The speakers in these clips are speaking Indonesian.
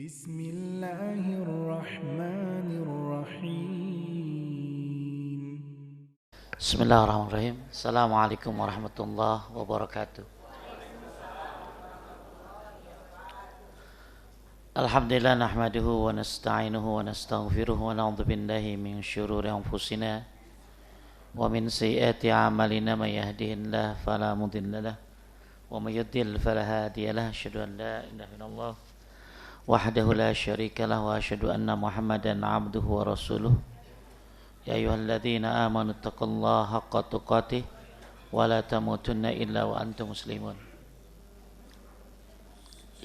Bismillahirrahmanirrahim. Bismillahirrahmanirrahim. Assalamualaikum warahmatullahi wabarakatuh. Alhamdulillah nahmaduhu wa nasta'inuhu wa nastaghfiruhu wa na'udzu billahi min syururi anfusina wa min sayyiati a'malina may yahdihillahu fala mudhillalah wa may yudlil fala hadiyalah. Asyhadu an la ilaha illallah wahdahu la syarikalah wa asyhadu anna Muhammadan 'abduhu wa rasuluh. Ya ayyuhalladzina amanu taqullaha haqqa tuqatih wa la tamutunna illa wa antum muslimun.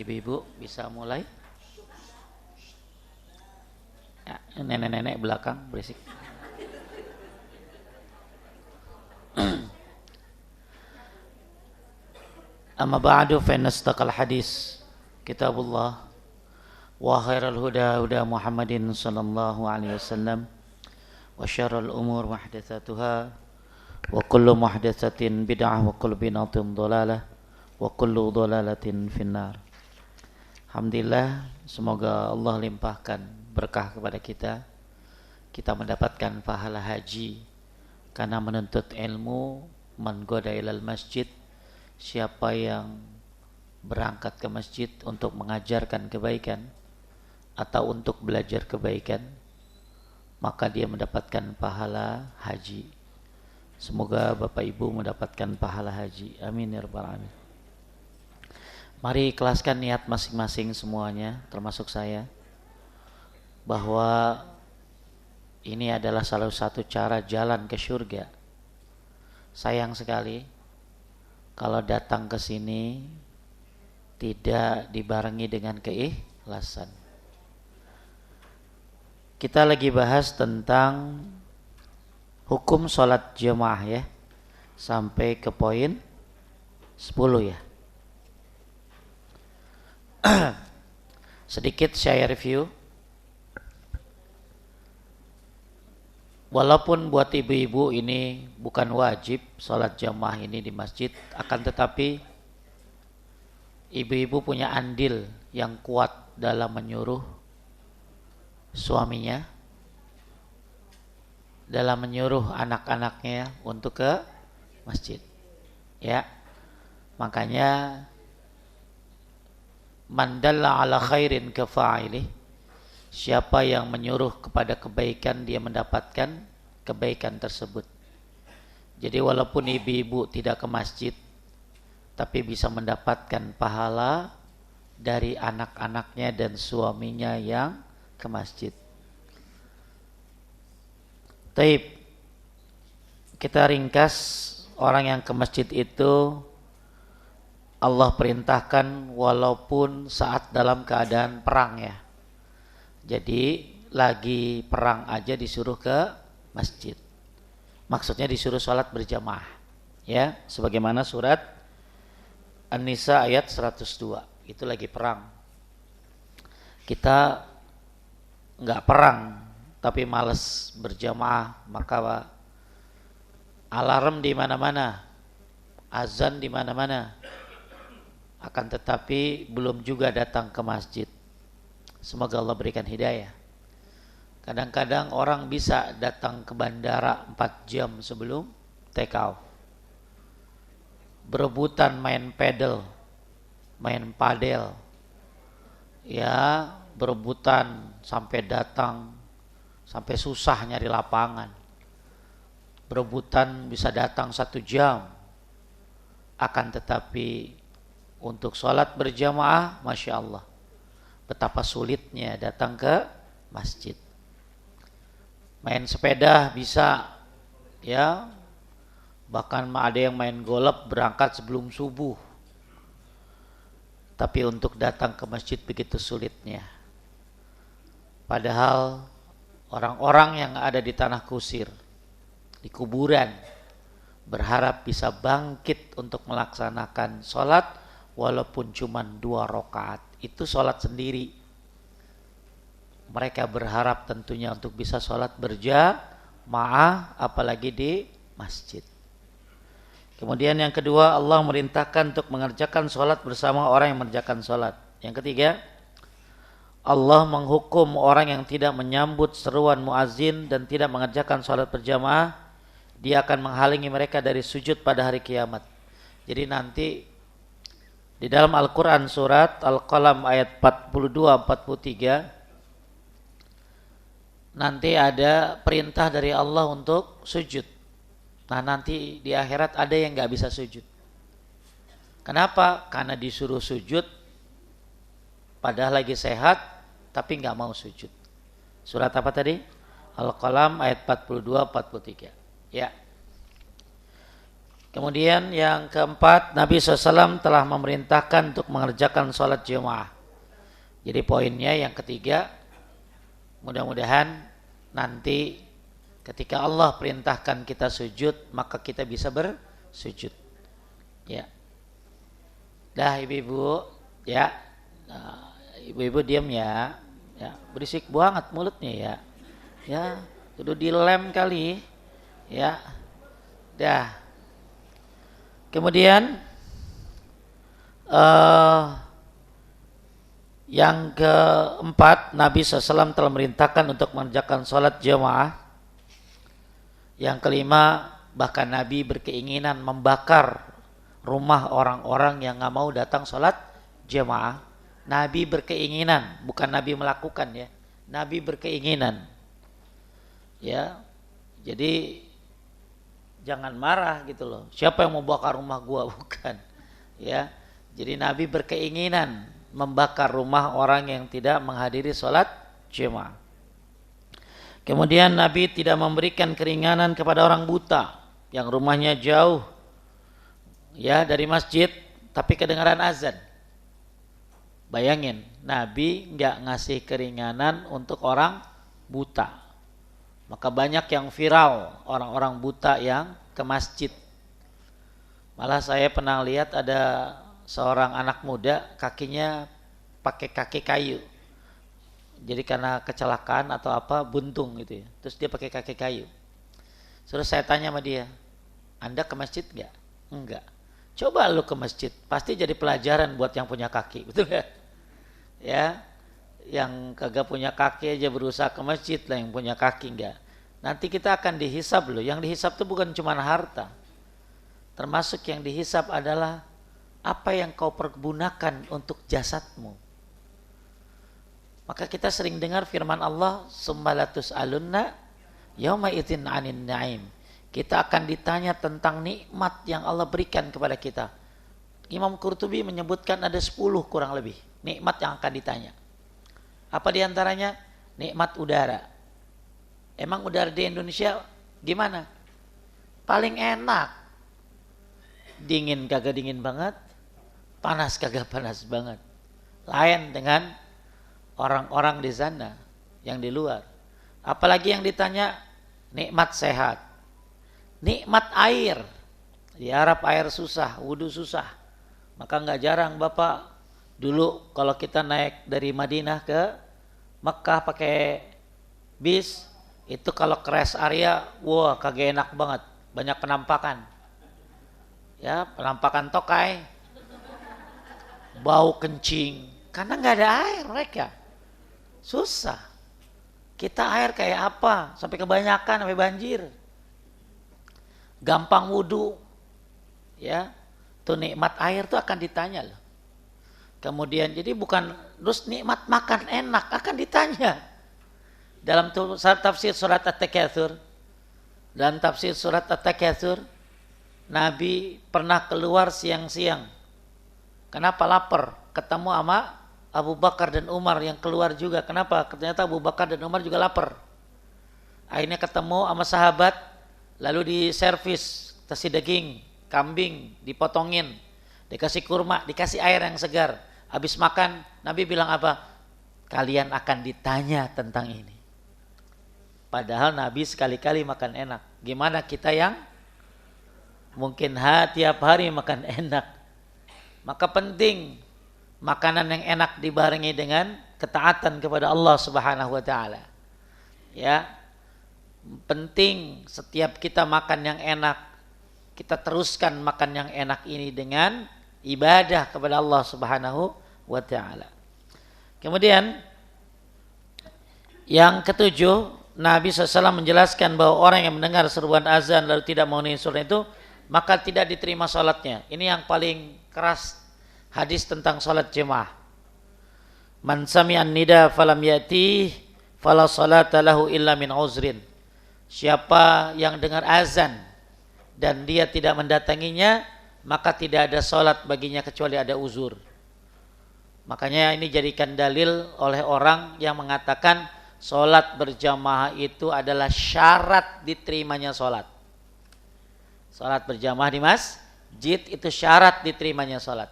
Ibu-ibu bisa mulai? Ya, nenek-nenek belakang berisik. Amma ba'du fa innastaqal hadis kitabullah wa khairal huda huda Muhammadin sallallahu alaihi wasallam wa syarrul umur muhdatsatuha wa kullu muhdatsatin bid'ah wa kullu bid'atin dhalalah wa kullu dhalalatin finnar. Alhamdulillah, semoga Allah limpahkan berkah kepada kita. Kita mendapatkan pahala haji karena menuntut ilmu. Man goda ilal masjid, siapa yang berangkat ke masjid untuk mengajarkan kebaikan atau untuk belajar kebaikan, maka dia mendapatkan pahala haji. Semoga Bapak Ibu mendapatkan pahala haji. Amin ya rabbal alamin. Mari ikhlaskan niat masing-masing semuanya, termasuk saya, bahwa ini adalah salah satu cara jalan ke surga. Sayang sekali kalau datang ke sini tidak dibarengi dengan keikhlasan. Kita lagi bahas tentang hukum sholat jamaah ya, sampai ke poin 10 ya. Sedikit saya review. Walaupun buat ibu-ibu ini bukan wajib sholat jamaah ini di masjid, akan tetapi ibu-ibu punya andil yang kuat dalam menyuruh suaminya, dalam menyuruh anak-anaknya untuk ke masjid. Ya, makanya man dalla ala khairin kafa'ilih, siapa yang menyuruh kepada kebaikan dia mendapatkan kebaikan tersebut. Jadi walaupun ibu-ibu tidak ke masjid, tapi bisa mendapatkan pahala dari anak-anaknya dan suaminya yang ke masjid. Taib, kita ringkas, orang yang ke masjid itu Allah perintahkan walaupun saat dalam keadaan perang ya. Jadi lagi perang aja disuruh ke masjid. Maksudnya disuruh sholat berjamaah. Ya, sebagaimana surat An-Nisa ayat 102. Itu lagi perang. Kita enggak perang tapi malas berjamaah, maka alarm di mana-mana, azan di mana-mana. Akan tetapi belum juga datang ke masjid. Semoga Allah berikan hidayah. Kadang-kadang orang bisa datang ke bandara 4 jam sebelum take off, berebutan main pedal, main padel, ya berebutan sampai datang, sampai susah nyari lapangan, berebutan bisa datang 1 jam. Akan tetapi untuk sholat berjamaah, Masya Allah, betapa sulitnya datang ke masjid. Main sepeda bisa ya, bahkan ada yang main golf berangkat sebelum subuh. Tapi untuk datang ke masjid begitu sulitnya. Padahal orang-orang yang ada di tanah kusir, di kuburan, berharap bisa bangkit untuk melaksanakan sholat walaupun cuma 2 rakaat. Itu sholat sendiri. Mereka berharap tentunya untuk bisa sholat berjamaah, apalagi di masjid. Kemudian yang kedua, Allah merintahkan untuk mengerjakan sholat bersama orang yang mengerjakan sholat. Yang ketiga, Allah menghukum orang yang tidak menyambut seruan muazin dan tidak mengerjakan sholat berjamaah, dia akan menghalangi mereka dari sujud pada hari kiamat. Jadi nanti di dalam Al-Quran surat Al-Qalam ayat 42-43 nanti ada perintah dari Allah untuk sujud. Nah nanti di akhirat ada yang gak bisa sujud. Kenapa? Karena disuruh sujud padahal lagi sehat tapi gak mau sujud. Surat apa tadi? Al-Qalam ayat 42-43. Ya. Kemudian yang keempat, Nabi SAW telah memerintahkan untuk mengerjakan sholat jemaah. Jadi poinnya yang ketiga, mudah-mudahan nanti ketika Allah perintahkan kita sujud, maka kita bisa bersujud. Ya. Dah ibu-ibu, ya. Nah, ibu-ibu diam ya. Ya, berisik banget mulutnya ya. Ya, kudu dilem kali. Ya. Dah. Kemudian yang keempat, Nabi SAW telah merintahkan untuk mengerjakan sholat jamaah. Yang kelima, bahkan Nabi berkeinginan membakar rumah orang-orang yang gak mau datang sholat jamaah. Nabi berkeinginan, bukan Nabi melakukan ya. Nabi berkeinginan. Ya, jadi jangan marah gitu loh. Siapa yang mau bakar rumah gua? Bukan. Ya. Jadi Nabi berkeinginan membakar rumah orang yang tidak menghadiri sholat jemaah. Kemudian Nabi tidak memberikan keringanan kepada orang buta yang rumahnya jauh ya dari masjid tapi kedengaran azan. Bayangin, Nabi nggak ngasih keringanan untuk orang buta. Maka banyak yang viral orang-orang buta yang ke masjid. Malah saya pernah lihat ada seorang anak muda kakinya pakai kaki kayu. Jadi karena kecelakaan atau apa buntung gitu ya. Terus dia pakai kaki kayu. Terus saya tanya sama dia, Anda ke masjid nggak? Enggak. Coba lu ke masjid, pasti jadi pelajaran buat yang punya kaki, betul nggak? Ya. Yang kagak punya kaki aja berusaha ke masjid lah, yang punya kaki enggak. Nanti kita akan dihisab loh. Yang dihisab itu bukan cuma harta. Termasuk yang dihisab adalah apa yang kau pergunakan untuk jasadmu. Maka kita sering dengar firman Allah, summalatus alunna yauma idzin anin naim. Kita akan ditanya tentang nikmat yang Allah berikan kepada kita. Imam Qurtubi menyebutkan ada 10 kurang lebih nikmat yang akan ditanya. Apa diantaranya? Nikmat udara. Emang udara di Indonesia gimana? Paling enak. Dingin kagak dingin banget, panas kagak panas banget. Lain dengan orang-orang di sana yang di luar. Apalagi yang ditanya nikmat sehat, nikmat air. Di Arab air susah, wudu susah. Maka nggak jarang Bapak dulu kalau kita naik dari Madinah ke Mekah pakai bis, itu kalau ke rest area, wah kagak enak banget, banyak penampakan. Ya, penampakan tokai, bau kencing, karena nggak ada air mereka, susah. Kita air kayak apa? Sampai kebanyakan, sampai banjir. Gampang wudu, ya, tuh nikmat air tuh akan ditanya loh. Kemudian jadi bukan terus nikmat makan enak akan ditanya. Dalam tafsir surat At-Takatsur, dalam tafsir surat At-Takatsur, Nabi pernah keluar siang-siang. Kenapa lapar? Ketemu sama Abu Bakar dan Umar yang keluar juga. Kenapa? Ternyata Abu Bakar dan Umar juga lapar. Akhirnya ketemu sama sahabat, lalu diservis nasi daging, kambing, dipotongin, dikasih kurma, dikasih air yang segar. Habis makan, Nabi bilang apa? Kalian akan ditanya tentang ini. Padahal Nabi sekali-kali makan enak. Gimana kita yang mungkin tiap hari makan enak? Maka penting makanan yang enak dibarengi dengan ketaatan kepada Allah Subhanahu wa taala. Ya. Penting setiap kita makan yang enak, kita teruskan makan yang enak ini dengan ibadah kepada Allah Subhanahu wa taala. Kemudian Yang ketujuh, Nabi SAW menjelaskan bahwa orang yang mendengar seruan azan lalu tidak memenuhi unsur itu, maka tidak diterima sholatnya. Ini yang paling keras hadis tentang sholat jemaah. Man sami'an nida falam yati fala salata lahu illa min uzrin. Siapa yang dengar azan dan dia tidak mendatanginya, maka tidak ada sholat baginya kecuali ada uzur. Makanya ini jadikan dalil oleh orang yang mengatakan sholat berjamaah itu adalah syarat diterimanya sholat. Sholat berjamaah di masjid itu syarat diterimanya sholat.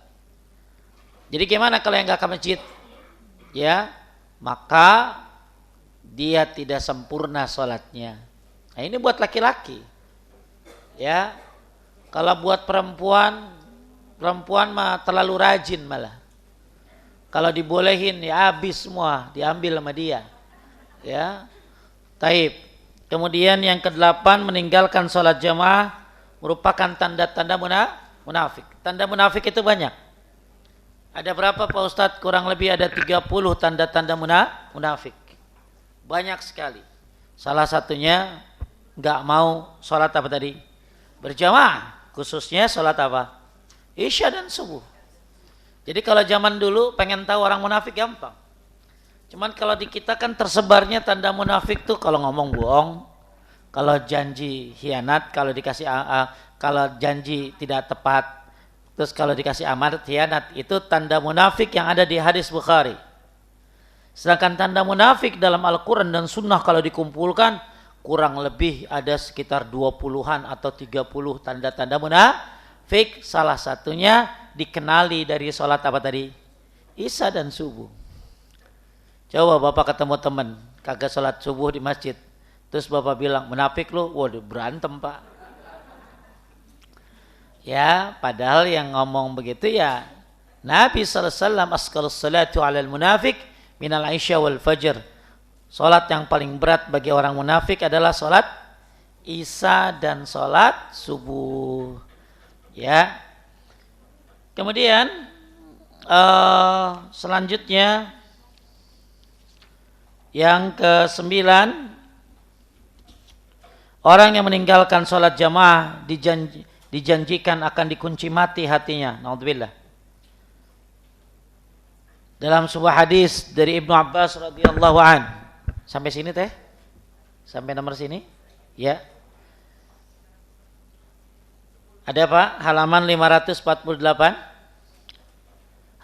Jadi gimana kalau yang gak ke masjid? Ya, maka dia tidak sempurna sholatnya. Nah ini buat laki-laki. Ya, kalau buat perempuan mah terlalu rajin malah. Kalau dibolehin ya habis semua, diambil sama dia. Ya, taib. Kemudian yang ke-8, meninggalkan sholat jamaah merupakan tanda-tanda munafik. Tanda munafik itu banyak. Ada berapa Pak Ustadz? Kurang lebih ada 30 tanda-tanda munafik. Banyak sekali. Salah satunya nggak mau sholat apa tadi? Berjamaah. Khususnya sholat apa? Isya dan subuh. Jadi kalau zaman dulu pengen tahu orang munafik gampang. Cuman kalau di kita kan tersebarnya tanda munafik tuh kalau ngomong bohong, kalau janji khianat, kalau dikasih kalau janji tidak tepat, terus kalau dikasih amanat khianat, itu tanda munafik yang ada di hadis Bukhari. Sedangkan tanda munafik dalam Al-Quran dan Sunnah kalau dikumpulkan kurang lebih ada sekitar 20-an atau 30 tanda-tanda munafik. Salah satunya dikenali dari sholat apa tadi? Isya dan subuh. Coba Bapak ketemu teman kagak sholat subuh di masjid, terus Bapak bilang munafik lu, waduh berantem Pak. Ya, padahal yang ngomong begitu ya Nabi SAW, asqalus salatu alal munafik minal isya wal fajr. Salat yang paling berat bagi orang munafik adalah salat isya dan salat subuh. Ya. Kemudian selanjutnya yang ke-9, orang yang meninggalkan salat jamaah dijanjikan akan dikunci mati hatinya. Naudzubillah. Dalam sebuah hadis dari Ibnu Abbas radhiyallahu an. Sampai sini teh? Sampai nomor sini? Ya. Ada Pak? Halaman 548.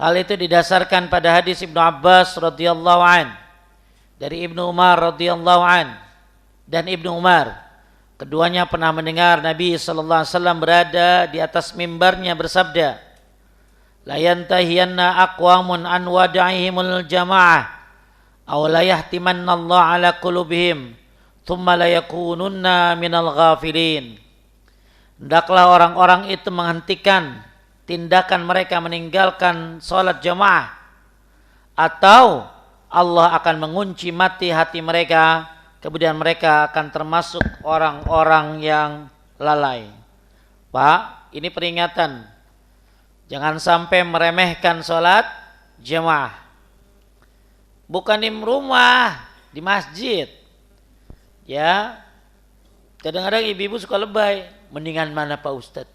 Hal itu didasarkan pada hadis Ibnu Abbas radhiyallahu an dari Ibnu Umar radhiyallahu an dan Ibnu Umar. Keduanya pernah mendengar Nabi sallallahu alaihi wasallam berada di atas mimbarnya bersabda, la yantahiyanna aqwamun an wada'ihimul jamaah aw la yahtimanna Allah ala qulubihim thumma la yakununna minal ghafilin. Hendaklah orang-orang itu menghentikan tindakan mereka meninggalkan salat jamaah, atau Allah akan mengunci mati hati mereka, kemudian mereka akan termasuk orang-orang yang lalai. Pak, ini peringatan. Jangan sampai meremehkan sholat jamaah. Bukan di rumah, di masjid. Ya, kadang-kadang ibu-ibu suka lebay. Mendingan mana Pak Ustadz?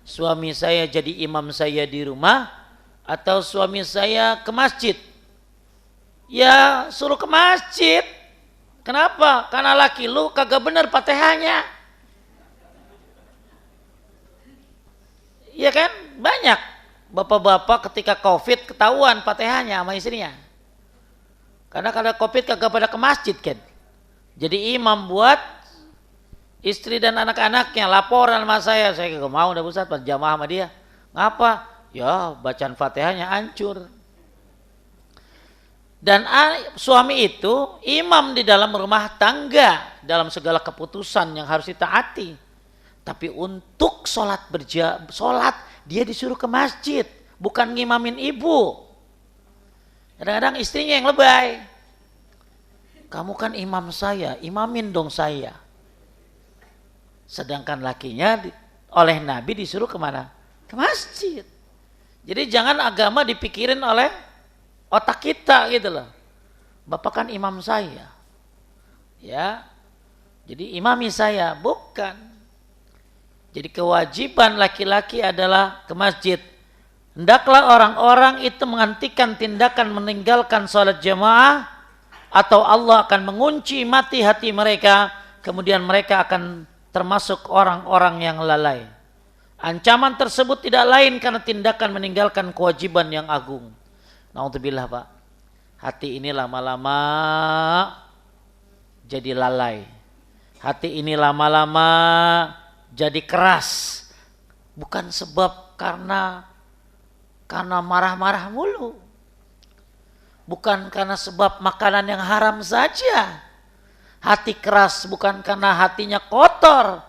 Suami saya jadi imam saya di rumah, atau suami saya ke masjid? Ya suruh ke masjid. Kenapa? Karena laki lu kagak bener Fatihahnya. Iya kan? Banyak bapak-bapak ketika COVID ketahuan Fatihahnya sama istrinya. Karena kalau COVID kagak pada ke masjid kan. Jadi imam buat istri dan anak-anaknya laporan sama saya kagak mau udah Ustaz berjamaah sama dia. Ngapa? Ya bacaan Fatihahnya hancur. Dan suami itu imam di dalam rumah tangga dalam segala keputusan yang harus ditaati. Tapi untuk sholat dia disuruh ke masjid, bukan ngimamin ibu. Kadang-kadang istrinya yang lebay. Kamu kan imam saya, imamin dong saya. Sedangkan lakinya oleh Nabi disuruh kemana? Ke masjid. Jadi jangan agama dipikirin oleh otak kita gitu loh. Bapak kan imam saya. Ya. Jadi imami saya, bukan. Jadi kewajiban laki-laki adalah ke masjid. Hendaklah orang-orang itu menghentikan tindakan meninggalkan sholat jamaah, atau Allah akan mengunci mati hati mereka, kemudian mereka akan termasuk orang-orang yang lalai. Ancaman tersebut tidak lain karena tindakan meninggalkan kewajiban yang agung. Na'udzubillah Pak. Hati ini lama-lama jadi lalai. Hati ini lama-lama jadi keras. Bukan sebab karena marah-marah mulu. Bukan karena sebab makanan yang haram saja. Hati keras bukan karena hatinya kotor.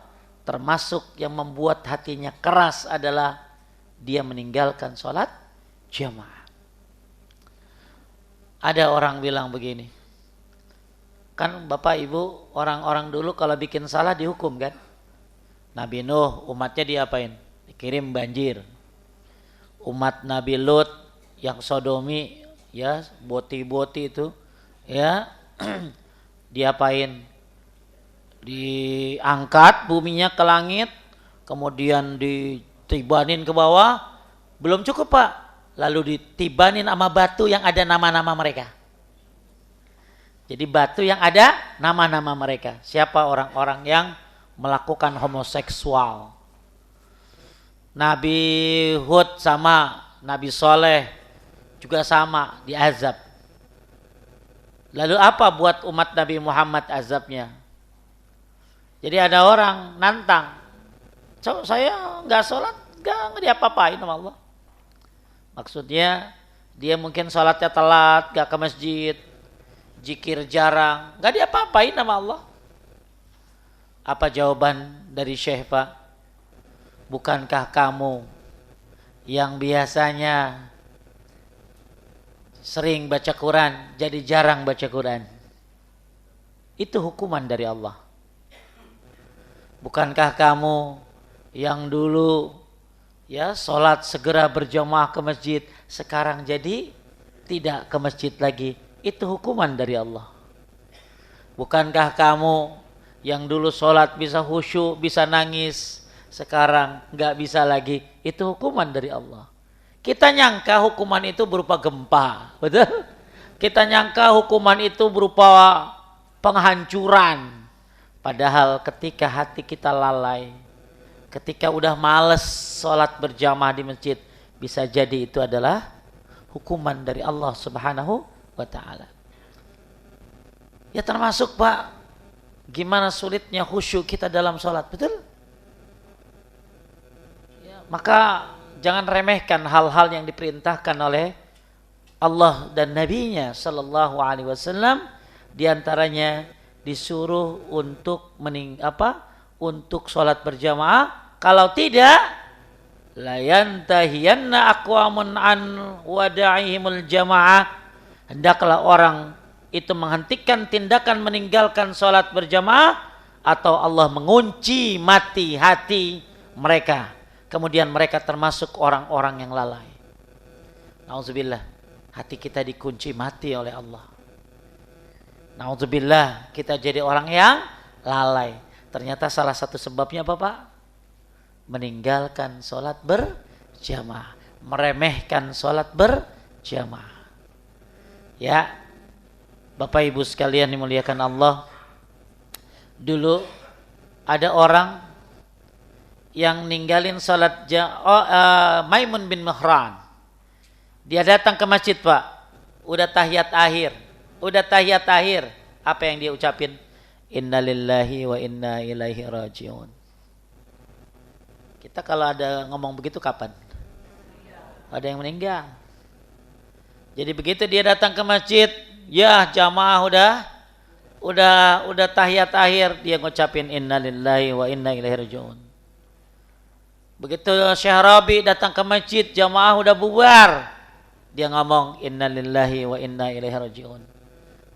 Termasuk yang membuat hatinya keras adalah dia meninggalkan sholat jamaah. Ada orang bilang begini, kan Bapak Ibu orang-orang dulu kalau bikin salah dihukum kan? Nabi Nuh umatnya diapain? Dikirim banjir. Umat Nabi Lut yang sodomi, ya boti-boti itu, ya diapain? Diangkat buminya ke langit, kemudian ditibanin ke bawah. Belum cukup Pak, lalu ditibanin sama batu yang ada nama-nama mereka. Jadi batu yang ada nama-nama mereka. Siapa orang-orang yang melakukan homoseksual. Nabi Hud sama Nabi Soleh juga sama diazab. Lalu apa buat umat Nabi Muhammad azabnya? Jadi ada orang nantang, saya nggak sholat, nggak diapa-apain sama Allah. Maksudnya dia mungkin sholatnya telat, nggak ke masjid, zikir jarang, nggak diapa-apain sama Allah. Apa jawaban dari Syekh Pak? Bukankah kamu yang biasanya sering baca Quran jadi jarang baca Quran? Itu hukuman dari Allah. Bukankah kamu yang dulu ya sholat segera berjamaah ke masjid, sekarang jadi tidak ke masjid lagi? Itu hukuman dari Allah. Bukankah kamu yang dulu sholat bisa khusyuk, bisa nangis, sekarang nggak bisa lagi? Itu hukuman dari Allah. Kita nyangka hukuman itu berupa gempa, betul? Kita nyangka hukuman itu berupa penghancuran. Padahal ketika hati kita lalai, ketika udah males sholat berjamaah di masjid, bisa jadi itu adalah hukuman dari Allah Subhanahu wa ta'ala. Ya termasuk Pak, gimana sulitnya khusyuk kita dalam sholat, betul? Ya, maka jangan remehkan hal-hal yang diperintahkan oleh Allah dan Nabi-Nya Sallallahu Alaihi Wasallam. Di antaranya disuruh untuk untuk sholat berjamaah. Kalau tidak, la yantahiyanna aqwamun an wada'ihimul jamaah. Hendaklah orang itu menghentikan tindakan meninggalkan sholat berjamaah, atau Allah mengunci mati hati mereka. Kemudian mereka termasuk orang-orang yang lalai. Nauzubillah, hati kita dikunci mati oleh Allah. Nauzubillah, kita jadi orang yang lalai. Ternyata salah satu sebabnya apa Pak? Meninggalkan sholat berjamaah, meremehkan sholat berjamaah. Ya, Bapak Ibu sekalian dimuliakan Allah. Dulu ada orang yang ninggalin sholat Maimun bin Mihran. Dia datang ke masjid Pak, udah tahiyat akhir. Apa yang dia ucapin? Innalillahi wa inna ilaihi rajiun. Kita kalau ada ngomong begitu kapan? Ada yang meninggal. Jadi begitu dia datang ke masjid, ya jamaah udah tahiyat akhir, dia ngucapin innalillahi wa inna ilaihi rajiun. Begitu Syekh Rabi datang ke masjid, jamaah udah bubar, dia ngomong innalillahi wa inna ilaihi rajiun.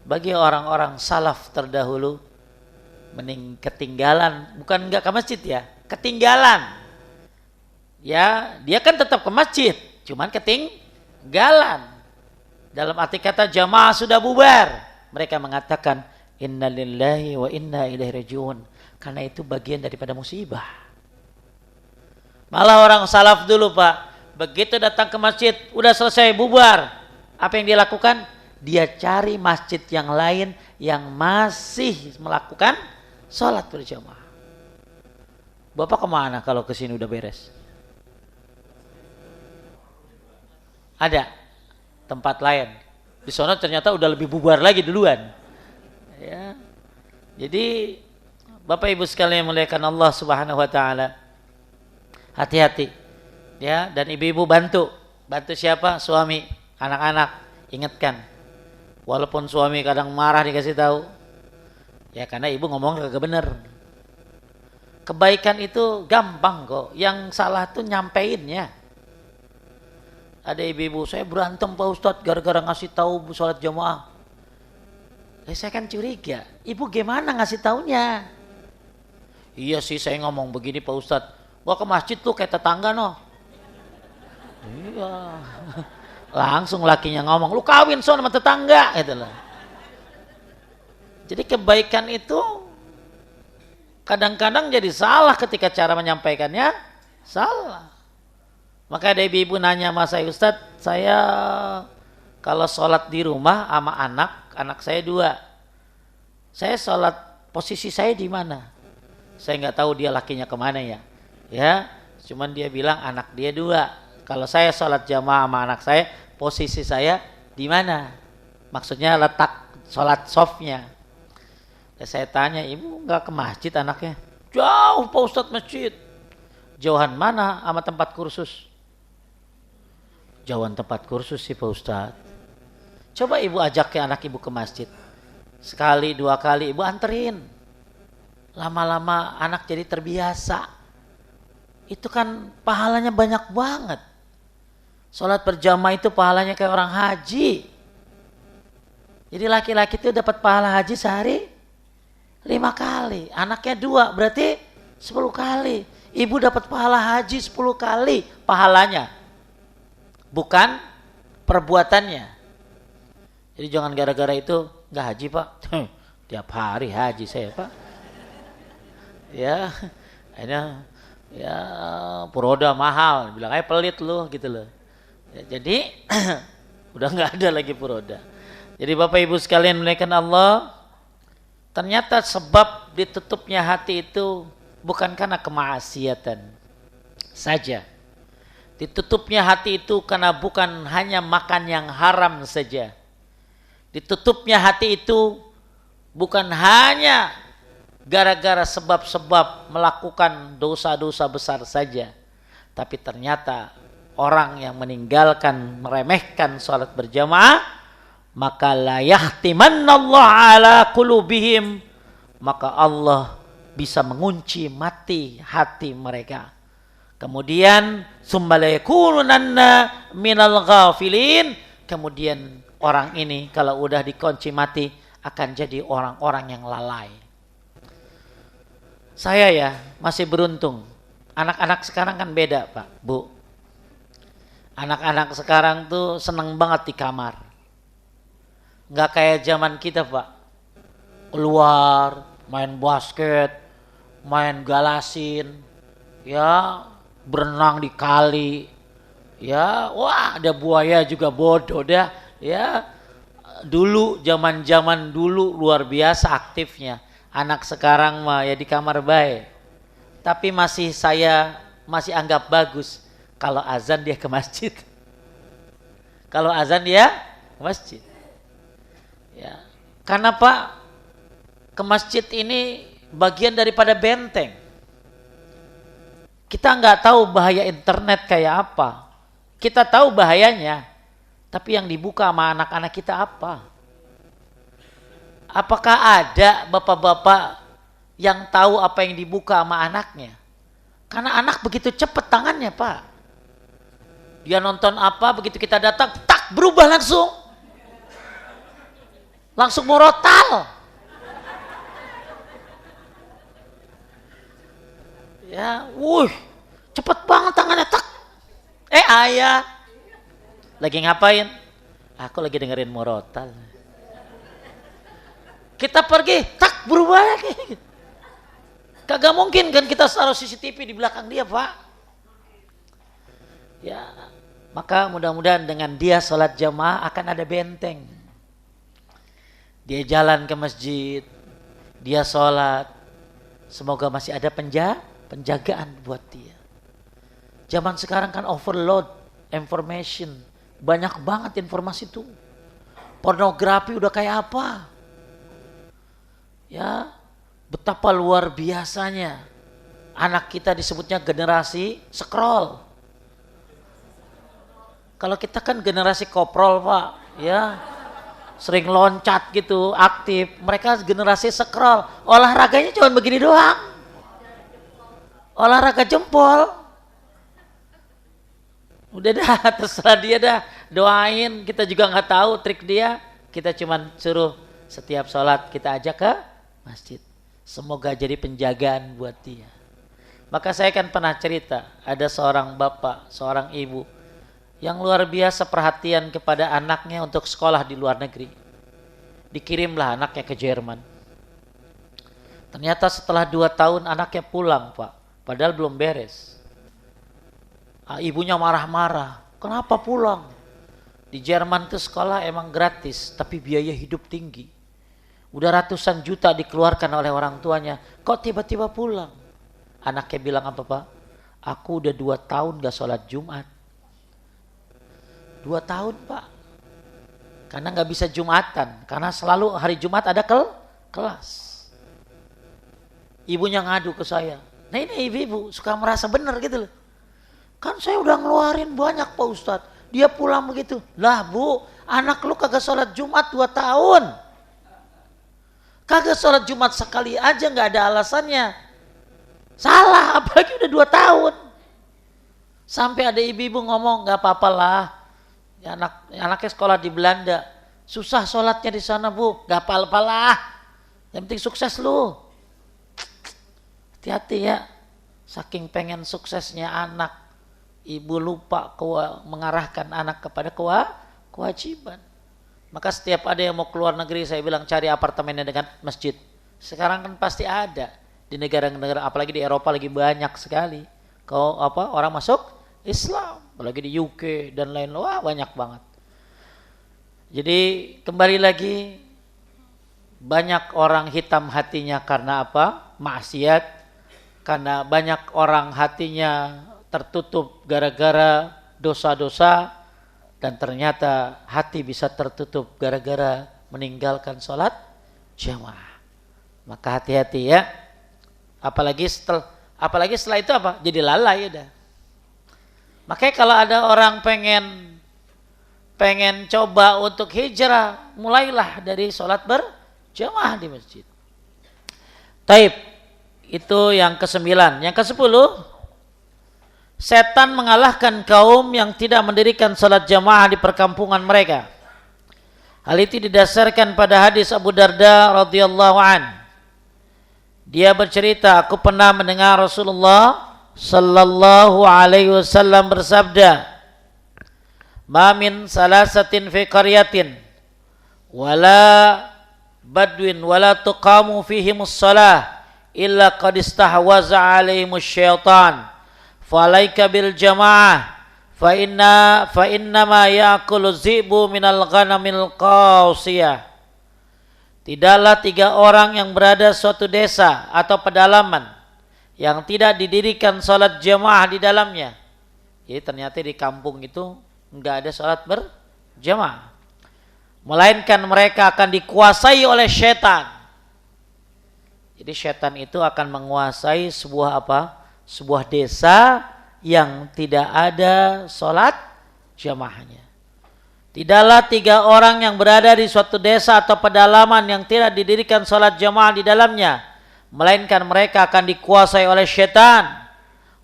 Bagi orang-orang salaf terdahulu, ketinggalan, bukan enggak ke masjid ya, ketinggalan. Ya, dia kan tetap ke masjid, cuman ketinggalan. Dalam arti kata jamaah sudah bubar, mereka mengatakan innalillahi wa inna ilaihi rajiun, karena itu bagian daripada musibah. Malah orang salaf dulu Pak, begitu datang ke masjid udah selesai bubar, apa yang dia lakukan? Dia cari masjid yang lain yang masih melakukan sholat berjamaah. Bapak kemana kalau kesini udah beres? Ada tempat lain. Di sana ternyata udah lebih bubar lagi duluan. Ya. Jadi Bapak Ibu sekalian yang muliakan Allah Subhanahu wa taala, hati-hati. Ya, dan ibu-ibu bantu siapa? Suami, anak-anak, ingatkan. Walaupun suami kadang marah dikasih tahu. Ya karena ibu ngomong kagak bener. Kebaikan itu gampang kok, yang salah tuh nyampeinnya. Ada ibu-ibu, saya berantem Pak Ustadz gara-gara ngasih tahu sholat jamaah. Saya kan curiga, ibu gimana ngasih taunya? Iya sih saya ngomong begini Pak Ustadz, gua ke masjid tuh kayak tetangga noh. Iya. Langsung lakinya ngomong, lu kawin sama tetangga gitu loh. Jadi kebaikan itu kadang-kadang jadi salah ketika cara menyampaikannya salah. Maka ada ibu-ibu nanya sama saya, Ustadz, saya kalau sholat di rumah sama anak saya 2. Saya sholat posisi saya di mana? Saya nggak tahu dia lakinya kemana ya. Ya, cuman dia bilang anak dia 2. Kalau saya sholat jamaah sama anak saya, posisi saya di mana? Maksudnya letak sholat softnya. Ya, saya tanya, ibu nggak ke masjid anaknya? Jauh Pak Ustadz masjid. Jauhan mana sama tempat kursus? Jauhan tempat kursus sih Pak Ustadz. Coba ibu ajak ke anak ibu ke masjid. Sekali 2 kali ibu anterin. Lama-lama anak jadi terbiasa. Itu kan pahalanya banyak banget. Sholat berjamaah itu pahalanya kayak orang haji. Jadi laki-laki itu dapat pahala haji sehari 5 kali. Anaknya 2 berarti 10 kali. Ibu dapat pahala haji 10 kali pahalanya. Bukan perbuatannya. Jadi jangan gara-gara itu nggak haji Pak. Tiap hari haji saya Pak. Ya, akhirnya ya puroda mahal. Bilang aja pelit lu gitu loh. Ya, jadi udah nggak ada lagi puroda. Jadi Bapak Ibu sekalian muliakan Allah, ternyata sebab ditutupnya hati itu bukan karena kemaksiatan saja. Ditutupnya hati itu karena bukan hanya makan yang haram saja. Ditutupnya hati itu bukan hanya gara-gara sebab-sebab melakukan dosa-dosa besar saja. Tapi ternyata orang yang meninggalkan, meremehkan sholat berjamaah, maka la yahtimannallahu ala qulubihim, maka Allah bisa mengunci mati hati mereka. Kemudian sumbalayakunanna minal ghafilin, kemudian orang ini kalau udah dikunci mati akan jadi orang-orang yang lalai. Saya ya masih beruntung. Anak-anak sekarang kan beda Pak, Bu. Anak-anak sekarang tuh seneng banget di kamar. Nggak kayak zaman kita Pak. Keluar, main basket, main galasin, ya berenang di kali, ya wah ada buaya juga bodoh dah, ya dulu zaman dulu luar biasa aktifnya. Anak sekarang mah ya di kamar baik, tapi saya masih anggap bagus kalau azan dia ke masjid. Kalau azan dia ke masjid, ya karena Pak ke masjid ini bagian daripada benteng. Kita nggak tahu bahaya internet kayak apa. Kita tahu bahayanya, tapi yang dibuka sama anak-anak kita apa? Apakah ada bapak-bapak yang tahu apa yang dibuka sama anaknya? Karena anak begitu cepat tangannya Pak. Dia nonton apa, begitu kita datang, tak berubah langsung. Langsung murotal. Ya, cepet banget tangannya tak. Ayah, lagi ngapain? Aku lagi dengerin murotal. Kita pergi, tak berubah lagi. Kagak mungkin kan kita taruh CCTV di belakang dia, Pak. Ya, maka mudah-mudahan dengan dia sholat jamaah akan ada benteng. Dia jalan ke masjid, dia sholat, semoga masih ada penjagaan buat dia. Zaman sekarang kan overload information, banyak banget informasi itu. Pornografi udah kayak apa? Ya, betapa luar biasanya. Anak kita disebutnya generasi scroll. Kalau kita kan generasi koprol, Pak, ya. Sering loncat gitu, aktif. Mereka generasi scroll. Olahraganya cuma begini doang. Olahraga jempol. Udah dah, terserah dia dah. Doain, kita juga nggak tahu trik dia. Kita cuma suruh setiap sholat kita ajak ke masjid. Semoga jadi penjagaan buat dia. Maka saya kan pernah cerita, ada seorang bapak, seorang ibu yang luar biasa perhatian kepada anaknya untuk sekolah di luar negeri. Dikirimlah anaknya ke Jerman. Ternyata setelah 2 tahun anaknya pulang, Pak. Padahal belum beres. Ibunya marah-marah. Kenapa pulang? Di Jerman itu sekolah emang gratis, tapi biaya hidup tinggi. Udah ratusan juta dikeluarkan oleh orang tuanya. Kok tiba-tiba pulang? Anaknya bilang apa, Pak? Aku udah 2 tahun gak sholat Jumat. 2 tahun, Pak. Karena gak bisa Jumatan. Karena selalu hari Jumat ada kelas. Ibunya ngadu ke saya. Nah ini ibu-ibu suka merasa benar gitu loh. Kan saya udah ngeluarin banyak, Pak Ustadz. Dia pulang begitu. Lah Bu, anak lu kagak sholat Jumat 2 tahun. Kagak sholat Jumat sekali aja gak ada alasannya. Salah, apalagi udah 2 tahun. Sampai ada ibu-ibu ngomong, gak apa-apa lah. Ya, anaknya sekolah di Belanda. Susah sholatnya di sana, Bu. Gak apa-apa lah. Yang penting sukses lu. Hati-hati ya. Saking pengen suksesnya anak, ibu lupa mengarahkan anak kepada kewajiban. Maka setiap ada yang mau keluar negeri, saya bilang cari apartemennya dengan masjid. Sekarang kan pasti ada di negara-negara, apalagi di Eropa lagi banyak sekali. Kalau orang masuk Islam, apalagi di UK dan lain, wah banyak banget. Jadi kembali lagi, banyak orang hitam hatinya karena apa? Maksiat. Karena banyak orang hatinya tertutup gara-gara dosa-dosa, dan ternyata hati bisa tertutup gara-gara meninggalkan sholat jamaah. Maka hati-hati ya. Apalagi setelah itu apa? Jadi lalai udah. Makanya kalau ada orang pengen coba untuk hijrah, mulailah dari sholat berjamaah di masjid. Taib. Itu yang ke-9. Yang ke-10, setan mengalahkan kaum yang tidak mendirikan salat jamaah di perkampungan mereka. Hal itu didasarkan pada hadis Abu Darda radhiyallahu an. Dia bercerita, aku pernah mendengar Rasulullah sallallahu alaihi wasallam bersabda, "Ma min salasatin fi qaryatin wala badwin wala tuqamu fihimus shalah illa qad istahwaza alaihimus syaitan falaika bil jamaah fa inna ma ya'kulu zibu minal ghanamil qasiyah." Tidaklah 3 orang yang berada suatu desa atau pedalaman yang tidak didirikan salat jamaah di dalamnya. Jadi ternyata di kampung itu enggak ada salat berjamaah, melainkan mereka akan dikuasai oleh syaitan. Jadi syaitan itu akan menguasai sebuah desa yang tidak ada sholat jamaahnya. Tidaklah 3 orang yang berada di suatu desa atau pedalaman yang tidak didirikan sholat jamaah di dalamnya, melainkan mereka akan dikuasai oleh syaitan.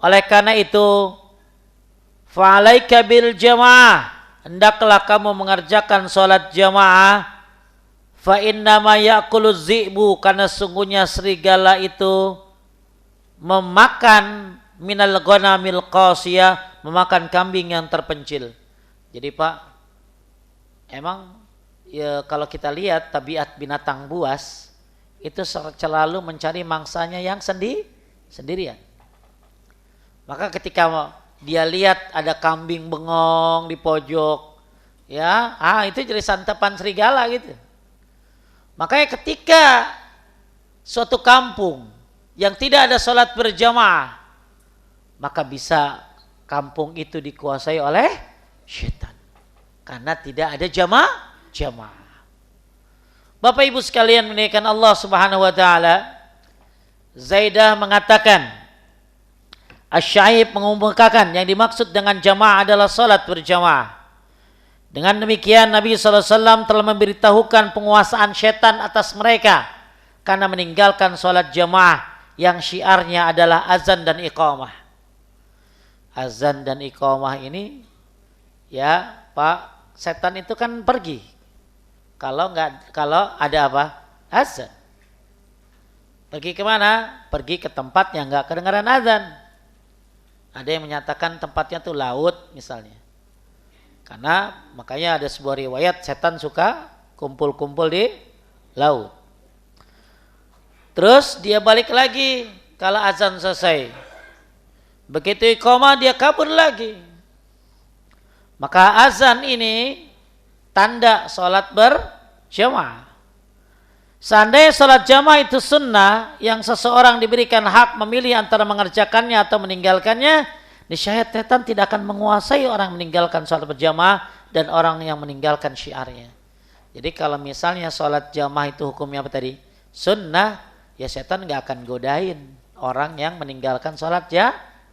Oleh karena itu, fa'alaika bil jamaah, hendaklah kamu mengerjakan sholat jamaah. Fa innama ya'kulu zi'bu, karena sungguhnya serigala itu memakan minal ghanamil qasiyah, memakan kambing yang terpencil. Jadi Pak, emang ya kalau kita lihat tabiat binatang buas itu selalu mencari mangsanya yang sendirian. Maka ketika dia lihat ada kambing bengong di pojok, ya, itu jadi santapan serigala gitu. Makanya ketika suatu kampung yang tidak ada sholat berjamaah, maka bisa kampung itu dikuasai oleh syaitan. Karena tidak ada jamaah. Bapak Ibu sekalian menaikkan Allah Subhanahu wa taala, Zaidah mengatakan, Asy-Syaib mengemukakan yang dimaksud dengan jamaah adalah salat berjamaah. Dengan demikian Nabi SAW telah memberitahukan penguasaan syaitan atas mereka karena meninggalkan salat jamaah yang syiarnya adalah azan dan iqamah. Azan dan iqamah ini, ya Pak, setan itu kan pergi. Kalau ada apa? Azan. Pergi kemana? Pergi ke tempat yang nggak kedengaran azan. Ada yang menyatakan tempatnya tuh laut misalnya. Karena makanya ada sebuah riwayat setan suka kumpul-kumpul di laut. Terus dia balik lagi kalau azan selesai. Begitu iqamah dia kabur lagi. Maka azan ini tanda sholat berjamaah. Seandainya sholat jamaah itu sunnah yang seseorang diberikan hak memilih antara mengerjakannya atau meninggalkannya, niscaya setan tidak akan menguasai orang meninggalkan sholat berjamaah dan orang yang meninggalkan syiarnya. Jadi kalau misalnya sholat jamaah itu hukumnya apa tadi? Sunnah, ya setan nggak akan godain orang yang meninggalkan sholat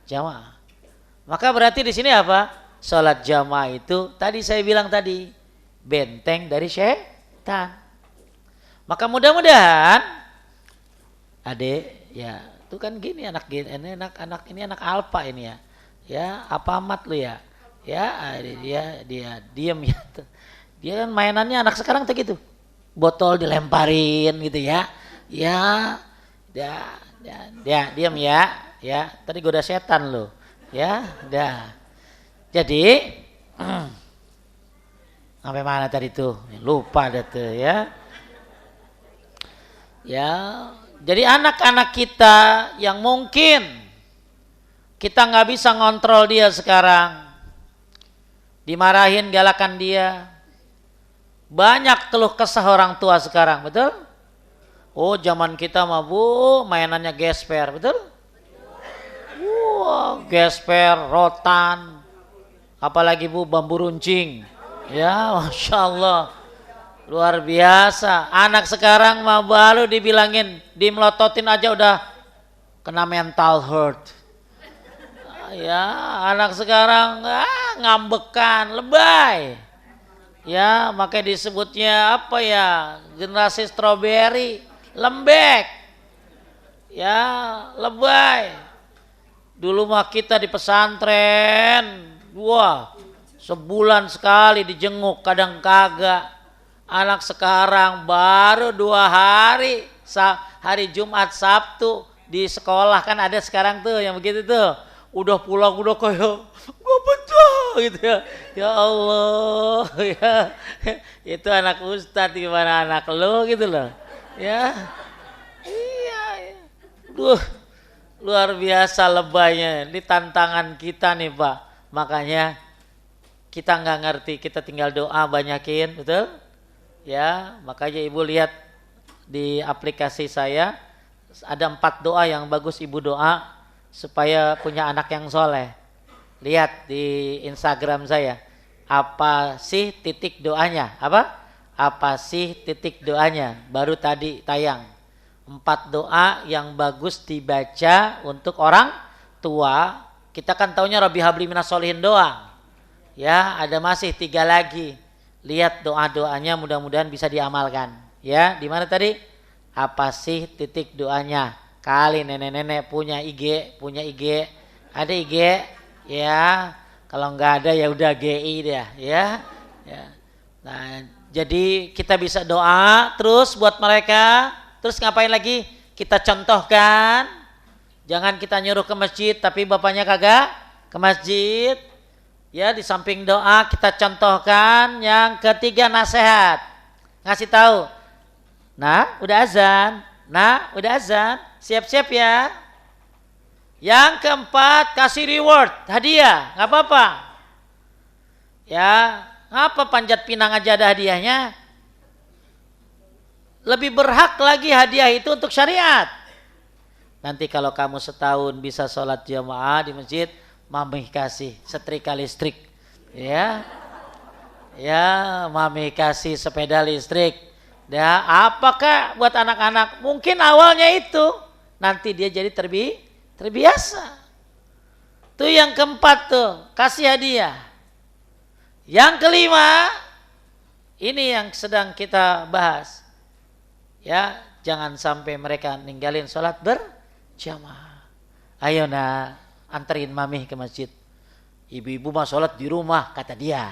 jamaah. Maka berarti di sini apa? Sholat jamaah itu tadi saya bilang tadi benteng dari syaitan. Maka mudah-mudahan Adek, ya itu kan gini anak ini anak alfa ini ya. Ya, apa amat lu ya? Ya, dia diam ya. Dia kan mainannya anak sekarang tuh gitu. Botol dilemparin gitu ya. Ya, dia diam ya. Ya, tadi goda setan lu. Ya, dah. Jadi sampai mana tadi tuh? Lupa dah tuh ya. Ya, jadi anak-anak kita yang mungkin kita nggak bisa ngontrol dia sekarang, dimarahin, galakan dia, banyak keluh kesah orang tua sekarang, betul? Oh, zaman kita mah Bu, mainannya gesper, betul? Wah, gesper, rotan, apalagi Bu bambu runcing, ya, masya Allah. Luar biasa, anak sekarang mah baru dibilangin, dimelototin aja udah kena mental hurt. Ya, anak sekarang ngambekan, lebay. Ya, makanya disebutnya apa ya? Generasi stroberi, lembek. Ya, lebay. Dulu mah kita di pesantren, wah, sebulan sekali dijenguk, kadang kagak. Anak sekarang baru 2 hari, hari Jumat Sabtu di sekolah kan ada sekarang tuh yang begitu tuh. Udah pulang udah kayak gak betah gitu ya. Ya Allah ya. Itu anak ustadz gimana anak lo gitu loh. Ya. Iya. Duh. Luar biasa lebaynya. Ini tantangan kita nih Pak. Makanya kita nggak ngerti, kita tinggal doa banyakin, betul? Ya, makanya Ibu lihat di aplikasi saya ada 4 doa yang bagus Ibu doa supaya punya anak yang soleh. Lihat di Instagram saya, apa sih titik doanya? Apa sih titik doanya? Baru tadi tayang. 4 doa yang bagus dibaca untuk orang tua. Kita kan taunya Rabbi habli minas sholihin doang. Ya, ada masih 3 lagi. Lihat doa-doanya mudah-mudahan bisa diamalkan. Ya, di mana tadi? Apa sih titik doanya? Kali nenek-nenek punya IG. Ada IG? Ya. Kalau enggak ada ya udah GI deh, ya. Ya. Nah, jadi kita bisa doa terus buat mereka. Terus ngapain lagi? Kita contohkan. Jangan kita nyuruh ke masjid tapi bapaknya kagak ke masjid. Ya, di samping doa kita contohkan. Yang ketiga nasihat. ngasih tahu. Nah, udah azan. Nah, udah azan. Siap-siap ya. Yang keempat, kasih reward, hadiah, nggak apa-apa. Ya, ngapa panjat pinang aja ada hadiahnya? Lebih berhak lagi hadiah itu untuk syariat. Nanti kalau kamu setahun bisa sholat jamaah di masjid, mami kasih setrika listrik. Ya, mami kasih sepeda listrik. Ya, apakah buat anak-anak? Mungkin awalnya itu, nanti dia jadi terbiasa. Tuh yang keempat tuh, kasih hadiah. Yang kelima, ini yang sedang kita bahas. Ya, jangan sampai mereka ninggalin sholat berjamaah. Ayo nak, anterin mami ke masjid. Ibu-ibu mah sholat di rumah, kata dia.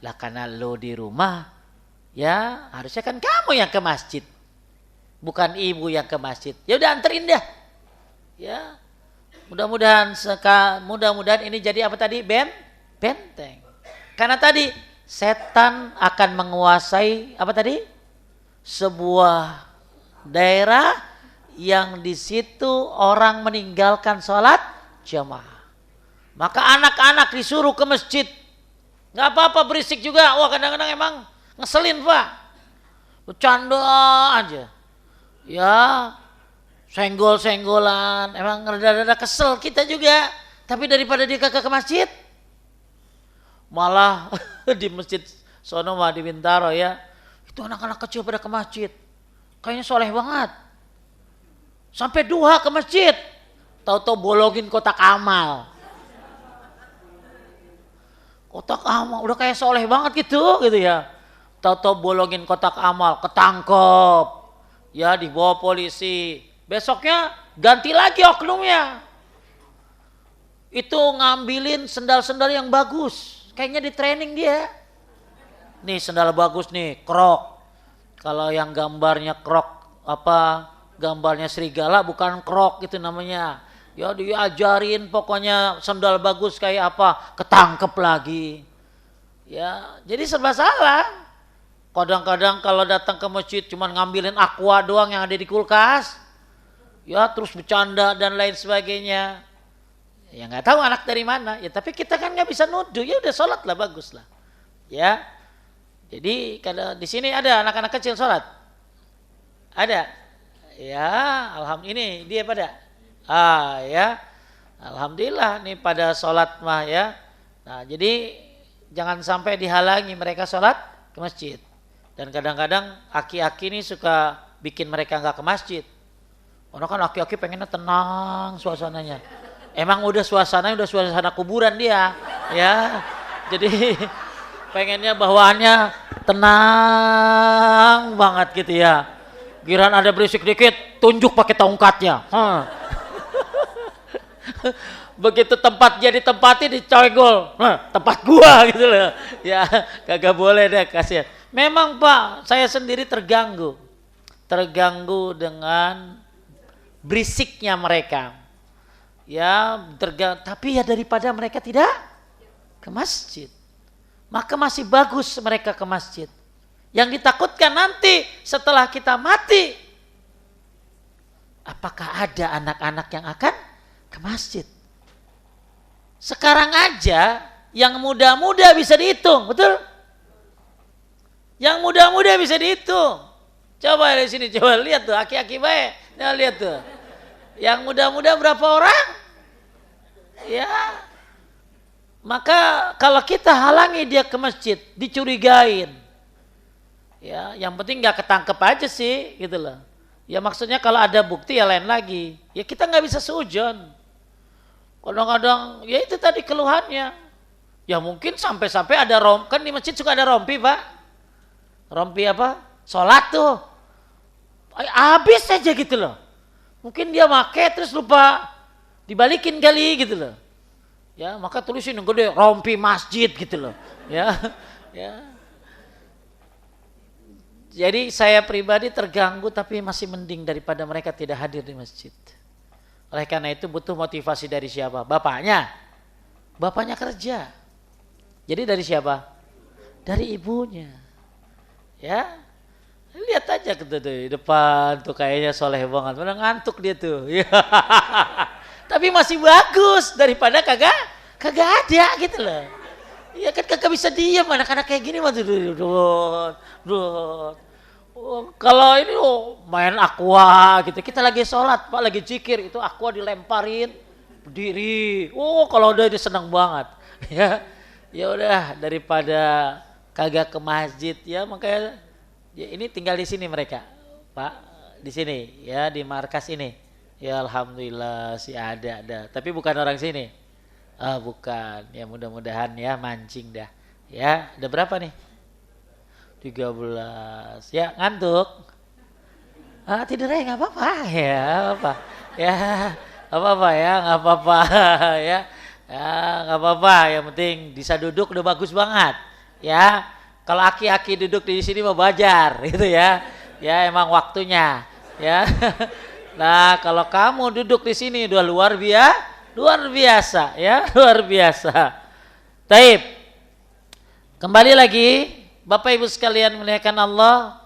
Lah karena lo di rumah, ya harusnya kan kamu yang ke masjid. Bukan ibu yang ke masjid. Ya udah anterin dah. Ya, mudah-mudahan ini jadi apa tadi? Benteng. Karena tadi setan akan menguasai apa tadi? Sebuah daerah yang di situ orang meninggalkan sholat jamaah. Maka anak-anak disuruh ke masjid. Nggak apa-apa berisik juga. Wah kadang-kadang emang ngeselin Pak. Bercanda aja. Ya, senggol-senggolan. Emang rada-rada kesel kita juga. Tapi daripada dia kagak ke masjid, malah di masjid sono mah di Bintaro ya. Itu anak-anak kecil pada ke masjid. Kayaknya soleh banget. Sampai duha ke masjid. Tahu-tahu bolongin kotak amal. Kotak amal udah kayak soleh banget gitu ya. Tahu-tahu bolongin kotak amal, ketangkep. Ya dibawa polisi. Besoknya ganti lagi oknumnya. Itu ngambilin sendal-sendal yang bagus. Kayaknya di training dia. Nih sendal bagus nih, Krok. Kalau yang gambarnya Krok gambarnya serigala bukan Krok itu namanya. Ya diajarin pokoknya sendal bagus kayak apa, ketangkep lagi. Ya, jadi serba salah. Kadang-kadang kalau datang ke masjid cuman ngambilin aqua doang yang ada di kulkas. Ya, terus bercanda dan lain sebagainya. Ya nggak tahu anak dari mana. Ya tapi kita kan nggak bisa nuduh. Ya udah sholat lah, bagus lah. Ya. Jadi kalau di sini ada anak-anak kecil sholat, ada, ya, alhamdulillah ini dia pada, ya, alhamdulillah nih pada sholat mah ya. Nah jadi jangan sampai dihalangi mereka sholat ke masjid. Dan kadang-kadang aki-aki ini suka bikin mereka nggak ke masjid. Orang kan aki-aki pengennya tenang suasananya. Emang udah suasana kuburan dia, ya. Jadi pengennya bawaannya tenang banget gitu ya. Giliran ada berisik dikit, tunjuk pakai tongkatnya. Begitu tempat jadi tempatnya dicegol. Tempat gua gitu loh. Ya, kagak boleh deh kasihan. Memang Pak, saya sendiri terganggu dengan berisiknya mereka. Ya, tapi ya daripada mereka tidak ke masjid. Maka masih bagus mereka ke masjid. Yang ditakutkan nanti setelah kita mati, apakah ada anak-anak yang akan ke masjid? Sekarang aja yang muda-muda bisa dihitung, betul? Yang muda-muda bisa dihitung. Coba dari sini, coba lihat tuh, aki-aki baik. Nah, lihat tuh. Yang muda-muda berapa orang? Ya. Maka kalau kita halangi dia ke masjid, dicurigain. Ya, yang penting nggak ketangkep aja sih, gitu loh. Ya maksudnya kalau ada bukti ya lain lagi. Ya kita nggak bisa seujon. Kadang-kadang ya itu tadi keluhannya. Ya mungkin sampai-sampai ada kan di masjid suka ada rompi Pak. Rompi apa? Sholat tuh. Habis aja gitu loh. Mungkin dia make terus lupa dibalikin kali gitu loh. Ya, maka tulisin yang gede rompi masjid gitu loh. Ya. Ya. Jadi saya pribadi terganggu tapi masih mending daripada mereka tidak hadir di masjid. Oleh karena itu butuh motivasi dari siapa? Bapaknya. Bapaknya kerja. Jadi dari siapa? Dari ibunya. Ya. Lihat aja gitu tuh di depan tuh kayaknya soleh banget, mana ngantuk dia tuh. Tapi masih bagus daripada kagak ada gitu loh. Ya kan kagak bisa diam anak-anak kayak gini mah tuh. Kalau ini main aqua gitu, kita lagi sholat Pak, lagi zikir itu aqua dilemparin berdiri. Kalau udah dia senang banget. Ya udah daripada kagak ke masjid ya, makanya ya ini tinggal di sini mereka Pak, di sini ya, di markas ini ya, alhamdulillah sih ada tapi bukan orang sini. Bukan ya, mudah-mudahan ya mancing dah ya. Ada berapa nih? 13 ya. Ngantuk? Tidur aja nggak apa-apa ya, apa ya, nggak apa-apa ya, nggak apa-apa ya, nggak apa-apa, yang penting bisa duduk udah bagus banget ya. Kalau aki-aki duduk di sini mau bajar gitu ya. Ya emang waktunya ya. Nah, kalau kamu duduk di sini udah luar biasa ya, luar biasa. Taib. Kembali lagi, Bapak Ibu sekalian muliakan Allah,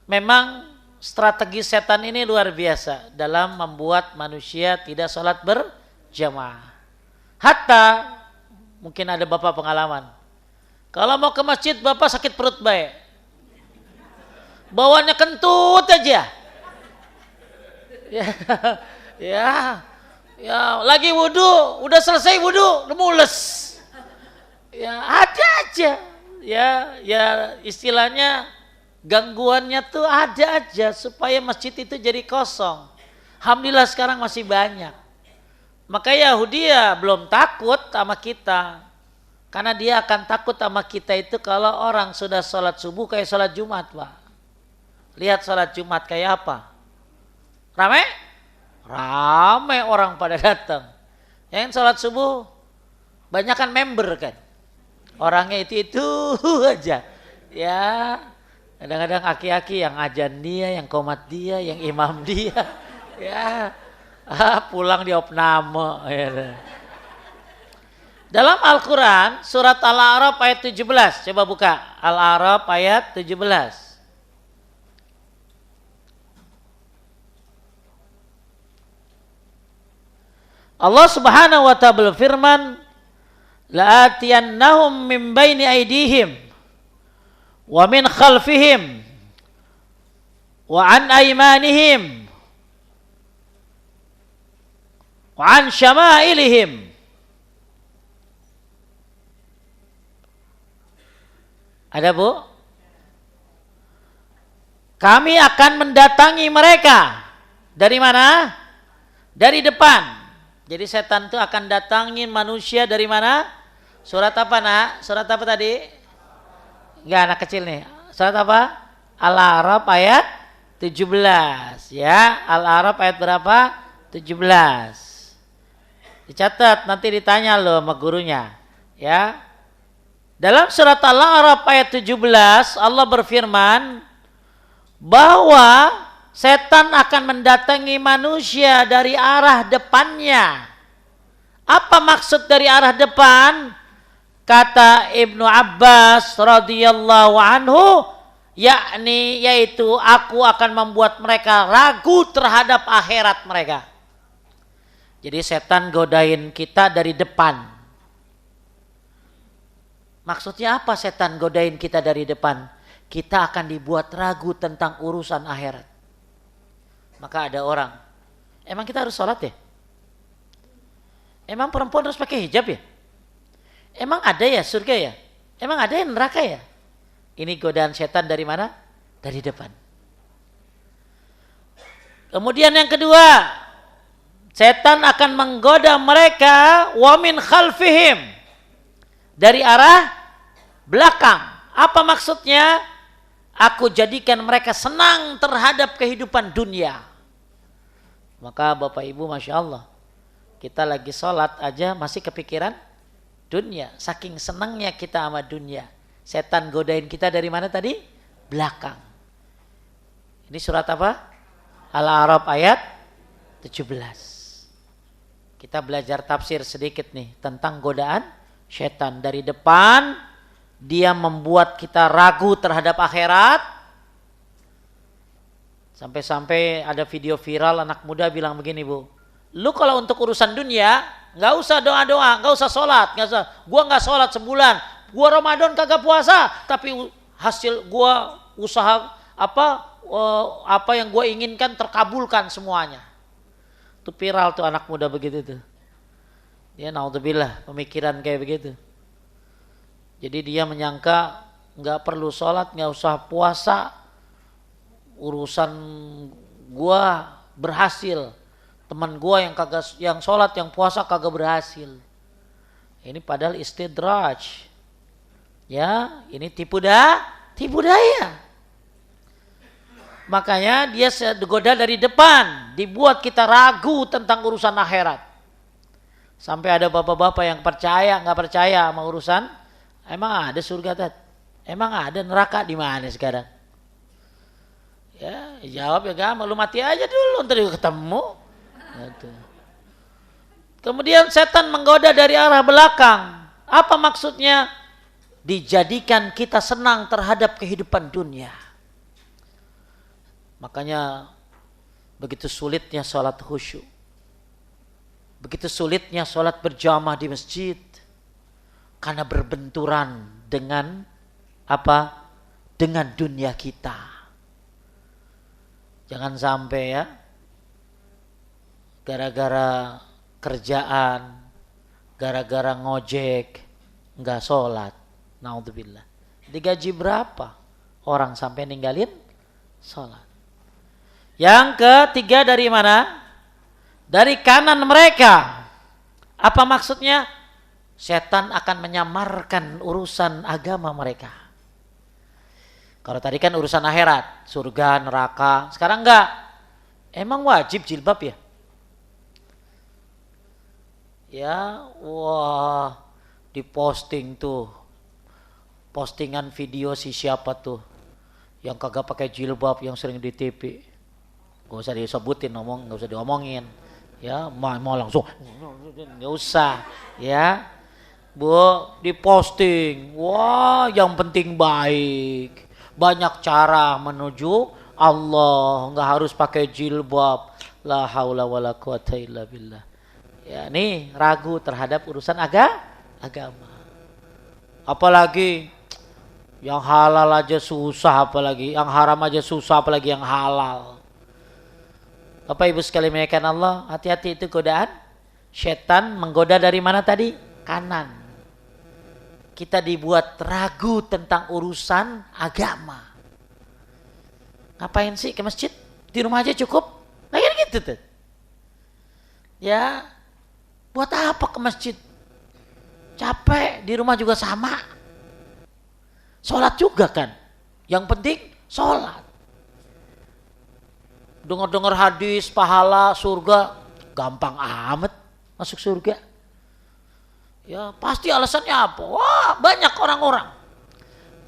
memang strategi setan ini luar biasa dalam membuat manusia tidak sholat berjamaah. Hatta mungkin ada Bapak pengalaman. Kalau mau ke masjid Bapak sakit perut baik. Bawaannya kentut aja. Ya, lagi wudu, udah selesai wudu, udah mules. Ya, ada aja. Ya istilahnya gangguannya tuh ada aja supaya masjid itu jadi kosong. Alhamdulillah sekarang masih banyak. Maka Yahudi ya belum takut sama kita. Karena dia akan takut sama kita itu kalau orang sudah sholat subuh kayak sholat Jumat Pak. Lihat sholat Jumat kayak apa? Rame orang pada datang. Yang sholat subuh banyak kan member kan. Orangnya itu aja. Ya kadang-kadang aki-aki yang ajan dia, yang qomat dia, yang imam dia. Ya pulang di opname. Ya. Dalam Al-Quran, surat Al-A'raf ayat 17. Coba buka Al-A'raf ayat 17. Allah subhanahu wa ta'ala berfirman, la'atiyannahum min baini aydihim wa min khalfihim wa an aymanihim wa an syama'ilihim. Ada Bu? Kami akan mendatangi mereka. Dari mana? Dari depan. Jadi setan itu akan datangin manusia dari mana? Surat apa nak? Surat apa tadi? Enggak, anak kecil nih. Surat apa? Al-A'raf ayat 17. Ya, Al-A'raf ayat berapa? 17. Dicatat, nanti ditanya loh sama gurunya. Ya. Dalam surat Al-A'raf ayat 17 Allah berfirman bahwa setan akan mendatangi manusia dari arah depannya. Apa maksud dari arah depan? Kata Ibnu Abbas radhiyallahu anhu, yakni yaitu aku akan membuat mereka ragu terhadap akhirat mereka. Jadi setan godain kita dari depan. Maksudnya apa setan godain kita dari depan? Kita akan dibuat ragu tentang urusan akhirat. Maka ada orang, emang kita harus sholat ya? Emang perempuan harus pakai hijab ya? Emang ada ya surga ya? Emang ada yang neraka ya? Ini godaan setan dari mana? Dari depan. Kemudian yang kedua, setan akan menggoda mereka wa min khalfihim, dari arah belakang. Apa maksudnya? Aku jadikan mereka senang terhadap kehidupan dunia. Maka Bapak Ibu Masya Allah, kita lagi sholat aja masih kepikiran dunia. Saking senangnya kita sama dunia. Setan godain kita dari mana tadi? Belakang. Ini surat apa? Al-A'raf ayat 17. Kita belajar tafsir sedikit nih tentang godaan setan dari depan. Dia membuat kita ragu terhadap akhirat. Sampai-sampai ada video viral anak muda bilang begini, Bu. Lu kalau untuk urusan dunia, nggak usah doa-doa, nggak usah sholat, nggak usah. Gua nggak sholat sebulan, gua Ramadan kagak puasa, tapi hasil gua usaha apa yang gua inginkan terkabulkan semuanya. Itu viral tuh anak muda begitu tuh. Ya naudzubillah pemikiran kayak begitu. Jadi dia menyangka nggak perlu sholat, nggak usah puasa, urusan gua berhasil. Teman gua yang sholat, yang puasa kagak berhasil. Ini padahal istidraj. Ya, ini tipu daya. Makanya dia digoda dari depan, dibuat kita ragu tentang urusan akhirat. Sampai ada bapak-bapak yang percaya, nggak percaya sama urusan. Emang ada surga, Tat? Emang ada neraka di mana sekarang? Ya, jawab ya gampang, lu mati aja dulu, ntar juga ketemu. Gitu. Kemudian setan menggoda dari arah belakang. Apa maksudnya? Dijadikan kita senang terhadap kehidupan dunia. Makanya begitu sulitnya sholat khusyuk. Begitu sulitnya sholat berjamaah di masjid. Karena berbenturan dengan apa? Dengan dunia kita. Jangan sampai ya, gara-gara kerjaan, gara-gara ngojek, nggak sholat. Naudzubillah. Digaji berapa? Orang sampai ninggalin sholat. Yang ketiga dari mana? Dari kanan mereka. Apa maksudnya? Setan akan menyamarkan urusan agama mereka. Kalau tadi kan urusan akhirat, surga, neraka. Sekarang enggak. Emang wajib jilbab ya? Ya, wah, diposting tuh. Postingan video si siapa tuh yang kagak pakai jilbab yang sering di TV. Gak usah disebutin, gak usah diomongin. Ya, mau langsung nggak usah. Ya, Bu, diposting. Wah, yang penting baik. Banyak cara menuju Allah, nggak harus pakai jilbab. La haula wala quwata illa billah. Ya, nih ragu terhadap urusan agama. Apalagi yang halal aja susah, apalagi yang haram aja susah, apalagi yang halal. Bapak Ibu sekalian memuliakan Allah, hati-hati itu godaan. Setan menggoda dari mana tadi? Kanan. Kita dibuat ragu tentang urusan agama. Ngapain sih ke masjid? Di rumah aja cukup. Nah gitu tuh. Ya, buat apa ke masjid? Capek, di rumah juga sama. Sholat juga kan. Yang penting sholat. Dengar-dengar hadis, pahala, surga. Gampang amat masuk surga. Ya pasti alasannya apa? Wah, banyak orang-orang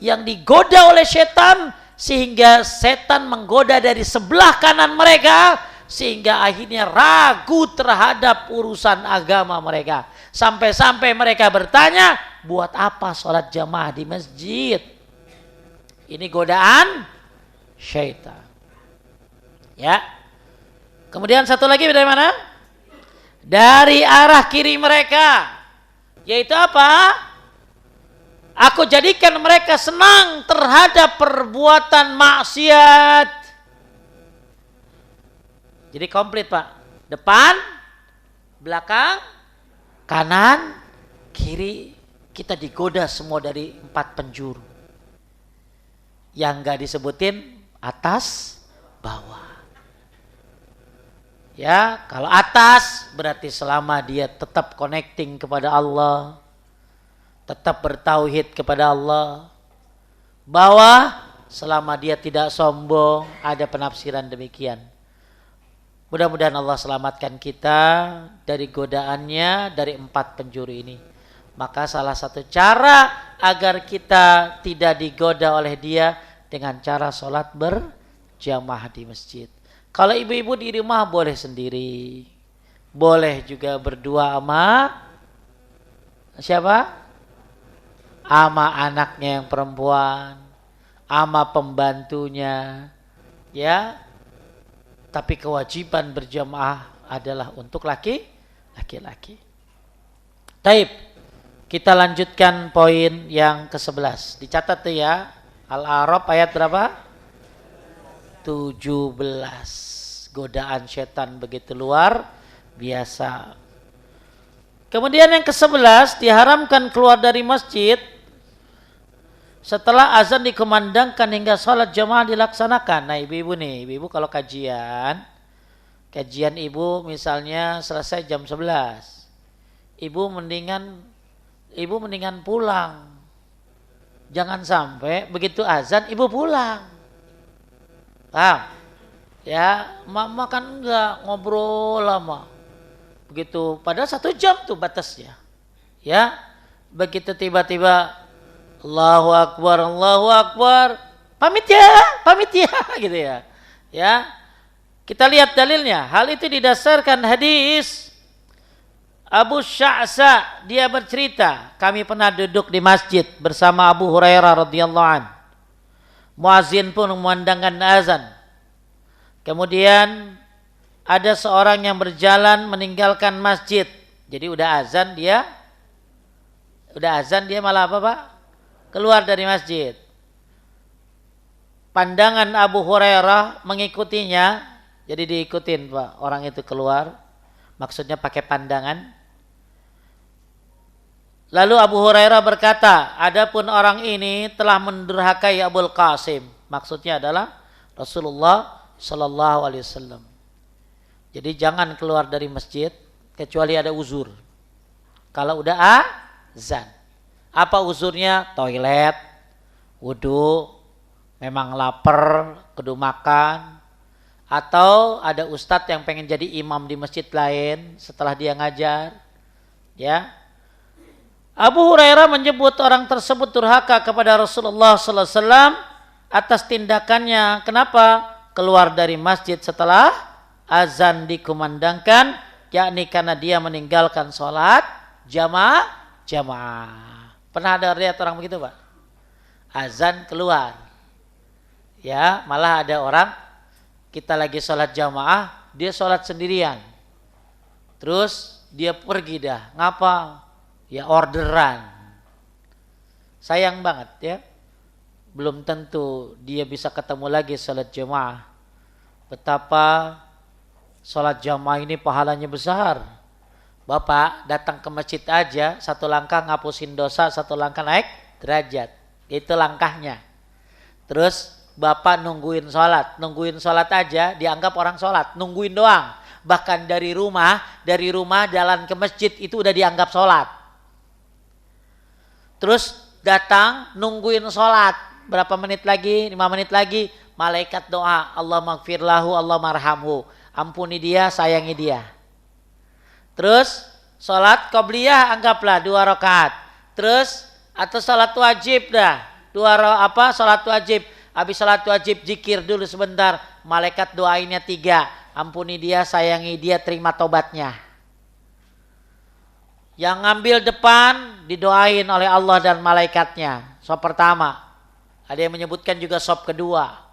yang digoda oleh setan sehingga setan menggoda dari sebelah kanan mereka sehingga akhirnya ragu terhadap urusan agama mereka. Sampai-sampai mereka bertanya, buat apa sholat jamaah di masjid? Ini godaan syaitan. Ya. Kemudian satu lagi dari mana? Dari arah kiri mereka. Yaitu apa? Aku jadikan mereka senang terhadap perbuatan maksiat. Jadi komplit Pak. Depan, belakang, kanan, kiri. Kita digoda semua dari 4 penjuru. Yang gak disebutin atas, bawah. Ya, kalau atas berarti selama dia tetap connecting kepada Allah, tetap bertauhid kepada Allah. Bawah selama dia tidak sombong, ada penafsiran demikian. Mudah-mudahan Allah selamatkan kita dari godaannya dari 4 penjuru ini. Maka salah satu cara agar kita tidak digoda oleh dia dengan cara sholat berjamaah di masjid. Kalau ibu-ibu di rumah boleh sendiri. Boleh juga berdua sama siapa? Sama anaknya yang perempuan, sama pembantunya. Ya. Tapi kewajiban berjamaah adalah untuk laki-laki. Taib. Kita lanjutkan poin yang ke-11. Dicatat tuh ya. Al-A'raf ayat berapa? 17. Godaan setan begitu luar biasa. Kemudian yang ke-11, diharamkan keluar dari masjid setelah azan dikumandangkan hingga sholat jamaah dilaksanakan. Nah ibu-ibu nih, ibu-ibu kalau kajian ibu misalnya selesai jam 11. Ibu mendingan pulang. Jangan sampai begitu azan ibu pulang. Paham? Ya, mama kan enggak ngobrol lama. Begitu, padahal 1 jam tuh batasnya. Ya, begitu tiba-tiba Allahu Akbar, pamit ya, gitu ya. Ya, kita lihat dalilnya. Hal itu didasarkan hadis Abu Sya'sa, dia bercerita, kami pernah duduk di masjid bersama Abu Hurairah radhiyallahu an. Muazin pun memandangkan azan. Kemudian ada seorang yang berjalan meninggalkan masjid. Jadi udah azan dia malah apa Pak? Keluar dari masjid. Pandangan Abu Hurairah mengikutinya, jadi diikutin Pak, orang itu keluar. Maksudnya pakai pandangan. Lalu Abu Hurairah berkata, adapun orang ini telah mendurhakai Abul Qasim. Maksudnya adalah Rasulullah sallallahu alaihi wasallam. Jadi jangan keluar dari masjid kecuali ada uzur. Kalau udah azan. Apa uzurnya? Toilet, wudu, memang lapar, kudu makan, atau ada ustadz yang pengen jadi imam di masjid lain setelah dia ngajar. Ya. Abu Hurairah menyebut orang tersebut durhaka kepada Rasulullah sallallahu alaihi wasallam atas tindakannya. Kenapa? Keluar dari masjid setelah azan dikumandangkan, yakni karena dia meninggalkan sholat jamaah. Pernah ada lihat orang begitu Pak? Azan keluar. Ya, malah ada orang kita lagi sholat jamaah, dia sholat sendirian. Terus dia pergi dah. Ngapa? Ya orderan. Sayang banget ya. Belum tentu dia bisa ketemu lagi sholat jamaah. Betapa sholat jamaah ini pahalanya besar. Bapak datang ke masjid aja, 1 langkah ngapusin dosa, 1 langkah naik derajat. Itu langkahnya. Terus Bapak nungguin sholat aja dianggap orang sholat, nungguin doang. Bahkan dari rumah jalan ke masjid itu udah dianggap sholat. Terus datang nungguin sholat, berapa menit lagi, 5 menit lagi, malaikat doa, Allah maghfir lahu, Allah marhamhu, ampuni dia, sayangi dia. Terus sholat qobliyah anggaplah 2 rakaat. Terus atau sholat wajib dah. Sholat wajib. Habis sholat wajib zikir dulu sebentar. Malaikat doainnya 3. Ampuni dia, sayangi dia, terima tobatnya. Yang ngambil depan didoain oleh Allah dan malaikatnya. Sop pertama. Ada yang menyebutkan juga sop kedua.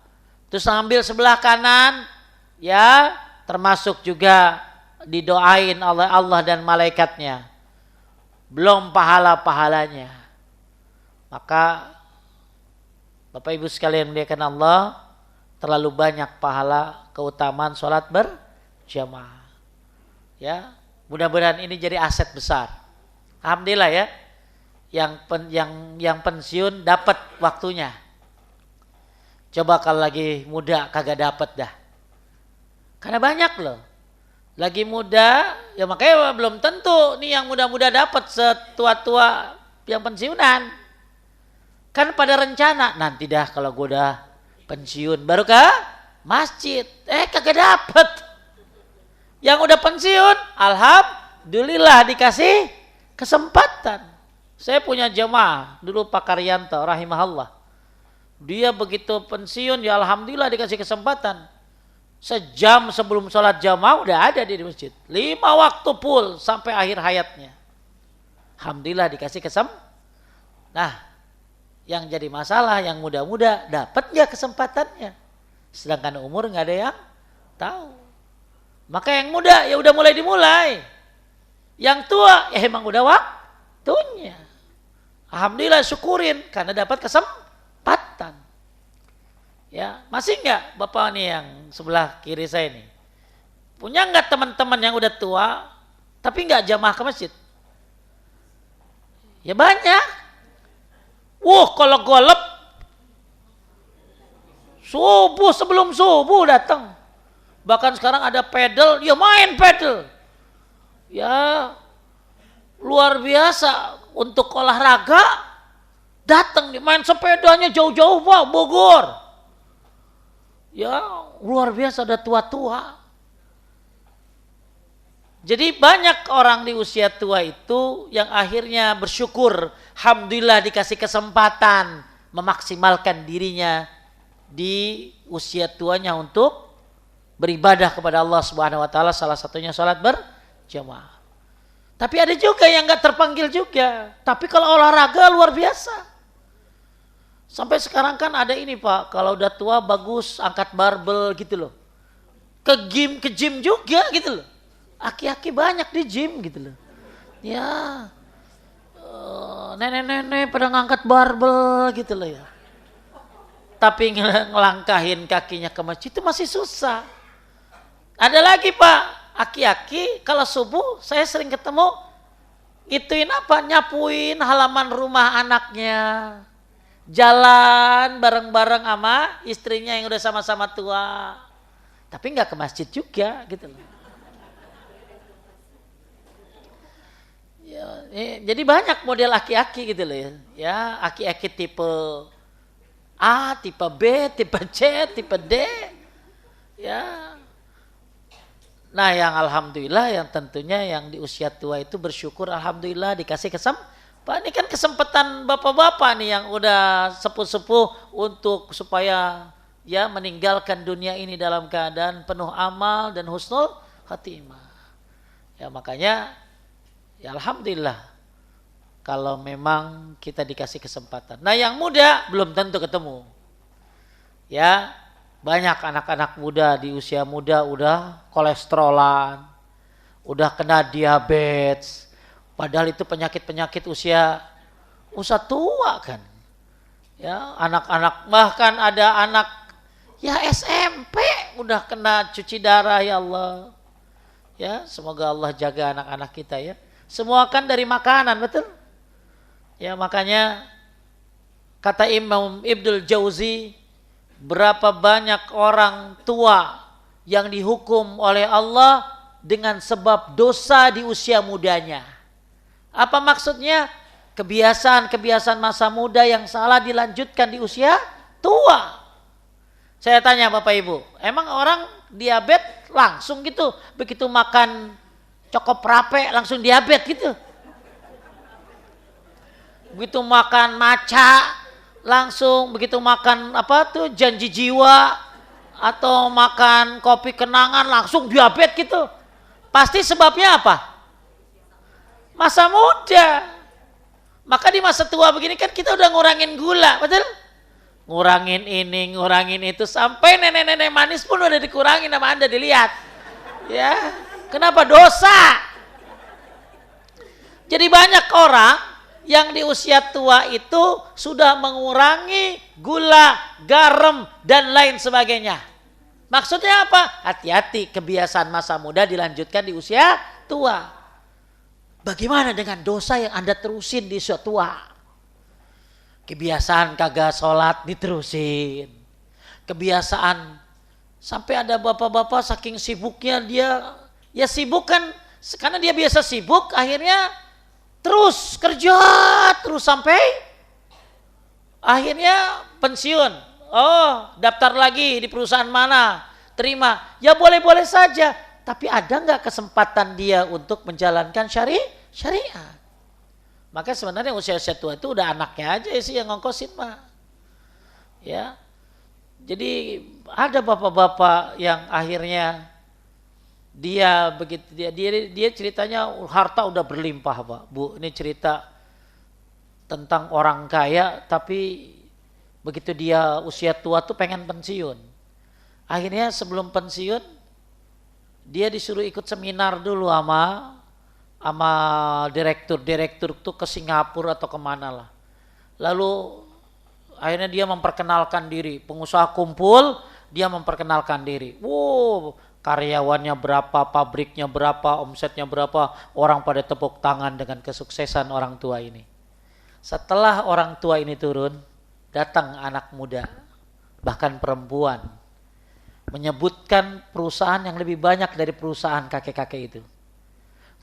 Terus ngambil sebelah kanan. Ya termasuk juga didoain oleh Allah dan malaikatnya. Belum pahala-pahalanya. Maka Bapak Ibu sekalian muliakan Allah, terlalu banyak pahala keutamaan sholat berjamaah. Ya, mudah-mudahan ini jadi aset besar. Alhamdulillah ya. Yang pensiun dapat waktunya. Coba kalau lagi muda kagak dapat dah. Karena banyak loh. Lagi muda, ya makanya belum tentu nih yang muda-muda dapat setua-tua yang pensiunan. Kan pada rencana, nanti dah kalau gue udah pensiun baru ke masjid. Kagak dapet. Yang udah pensiun, alhamdulillah dikasih kesempatan. Saya punya jemaah, dulu Pak Karyanto rahimahullah. Dia begitu pensiun, ya alhamdulillah dikasih kesempatan. Sejam sebelum sholat jamaah udah ada di masjid. 5 waktu full sampai akhir hayatnya. Alhamdulillah dikasih kesempatan. Nah, yang jadi masalah yang muda-muda dapat nggak kesempatannya? Sedangkan umur nggak ada yang Tahu. Maka yang muda ya udah mulai dimulai. Yang tua ya emang udah waktunya. Alhamdulillah syukurin karena dapat kesempatan. Ya, masih enggak Bapak nih yang sebelah kiri saya ini? Punya enggak teman-teman yang udah tua tapi enggak jamaah ke masjid? Ya banyak. Kalau golep subuh sebelum subuh datang. Bahkan sekarang ada pedal, ya main pedal. Ya luar biasa untuk olahraga datang main sepedanya jauh-jauh Pak Bogor. Ya luar biasa ada tua-tua. Jadi banyak orang di usia tua itu yang akhirnya bersyukur, alhamdulillah dikasih kesempatan memaksimalkan dirinya di usia tuanya untuk beribadah kepada Allah Subhanahu wa taala, salah satunya salat berjamaah. Tapi ada juga yang enggak terpanggil juga. Tapi kalau olahraga luar biasa. Sampai sekarang kan ada ini Pak, kalau udah tua bagus angkat barbel gitu loh. Ke gym juga gitu loh. Aki-aki banyak di gym gitu loh. Ya, nenek-nenek pada ngangkat barbel gitu loh ya. Tapi ngelangkahin kakinya ke masjid itu masih susah. Ada lagi Pak, aki-aki kalau subuh saya sering ketemu ituin apa? Nyapuin halaman rumah anaknya. Jalan bareng-bareng sama istrinya yang udah sama-sama tua. Tapi nggak ke masjid juga gitu loh. Ya, jadi banyak model aki-aki gitu loh ya. Ya, aki-aki tipe A, tipe B, tipe C, tipe D. Ya. Nah, yang alhamdulillah yang tentunya yang di usia tua itu bersyukur alhamdulillah dikasih kesempatan. Ini kan kesempatan bapak-bapak nih yang udah sepuh-sepuh untuk supaya ya meninggalkan dunia ini dalam keadaan penuh amal dan husnul khatimah. Ya makanya ya alhamdulillah kalau memang kita dikasih kesempatan. Nah yang muda belum tentu ketemu. Ya banyak anak-anak muda di usia muda udah kolesterolan, udah kena diabetes. Padahal itu penyakit-penyakit usia tua kan. Ya anak-anak bahkan ada anak ya SMP udah kena cuci darah ya Allah. Ya semoga Allah jaga anak-anak kita ya. Semua kan dari makanan, betul? Ya makanya kata Imam Ibnul Jauzi, berapa banyak orang tua yang dihukum oleh Allah dengan sebab dosa di usia mudanya. Apa maksudnya? Kebiasaan-kebiasaan masa muda yang salah dilanjutkan di usia tua. Saya tanya Bapak Ibu, emang orang diabetes langsung gitu, begitu makan cokop rape langsung diabetes gitu. Begitu makan maca langsung, begitu makan apa tuh janji jiwa atau makan kopi kenangan langsung diabetes gitu. Pasti sebabnya apa? Masa muda. Maka di masa tua begini kan kita udah ngurangin gula, betul? Ngurangin ini, ngurangin itu sampai nenek-nenek manis pun udah dikurangin sama Anda dilihat. Ya. Kenapa? Dosa. Jadi banyak orang yang di usia tua itu sudah mengurangi gula, garam, dan lain sebagainya. Maksudnya apa? Hati-hati, kebiasaan masa muda dilanjutkan di usia tua. Bagaimana dengan dosa yang Anda terusin di usia tua? Kebiasaan kagak sholat diterusin. Kebiasaan sampai ada bapak-bapak saking sibuknya dia ya sibuk kan, karena dia biasa sibuk, akhirnya terus kerja, terus sampai akhirnya pensiun. Oh, daftar lagi di perusahaan mana, terima. Ya boleh-boleh saja, tapi ada nggak kesempatan dia untuk menjalankan syariat? Maka sebenarnya usia-usia tua itu udah anaknya aja sih yang ngongkosin mah. Ya, jadi ada bapak-bapak yang akhirnya dia begitu dia ceritanya harta udah berlimpah Pak Bu. Ini cerita tentang orang kaya tapi begitu dia usia tua tuh pengen pensiun. Akhirnya sebelum pensiun Dia disuruh ikut seminar dulu sama direktur tuh ke Singapura atau kemana lah. Lalu akhirnya dia memperkenalkan diri, pengusaha kumpul, dia memperkenalkan diri. Wow, karyawannya berapa, pabriknya berapa, omsetnya berapa, orang pada tepuk tangan dengan kesuksesan orang tua ini. Setelah orang tua ini turun, datang anak muda, bahkan perempuan, menyebutkan perusahaan yang lebih banyak dari perusahaan kakek-kakek itu.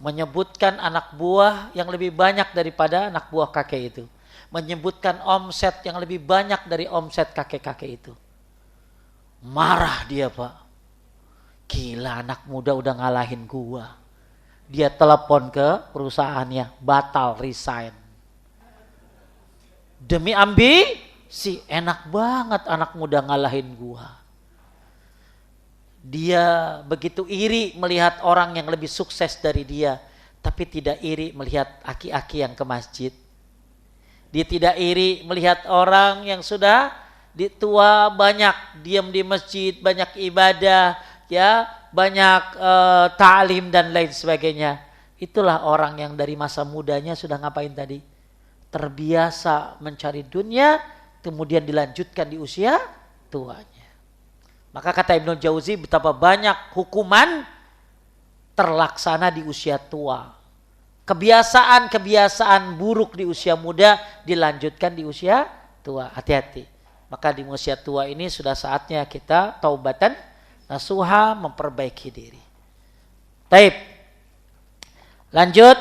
Menyebutkan anak buah yang lebih banyak daripada anak buah kakek itu. Menyebutkan omset yang lebih banyak dari omset kakek-kakek itu. Marah dia, Pak. Gila, anak muda udah ngalahin gua. Dia telepon ke perusahaannya, batal, resign. Demi ambisi, enak banget anak muda ngalahin gua. Dia begitu iri melihat orang yang lebih sukses dari dia, tapi tidak iri melihat aki-aki yang ke masjid. Dia tidak iri melihat orang yang sudah tua, banyak diam di masjid, banyak ibadah, ya, banyak ta'lim dan lain sebagainya. Itulah orang yang dari masa mudanya sudah ngapain tadi? Terbiasa mencari dunia, kemudian dilanjutkan di usia tuanya. Maka kata Ibnu Jauzi, betapa banyak hukuman terlaksana di usia tua. Kebiasaan buruk di usia muda dilanjutkan di usia tua. Hati-hati. Maka di usia tua ini sudah saatnya kita taubatan nasuha, memperbaiki diri. Taib. Lanjut.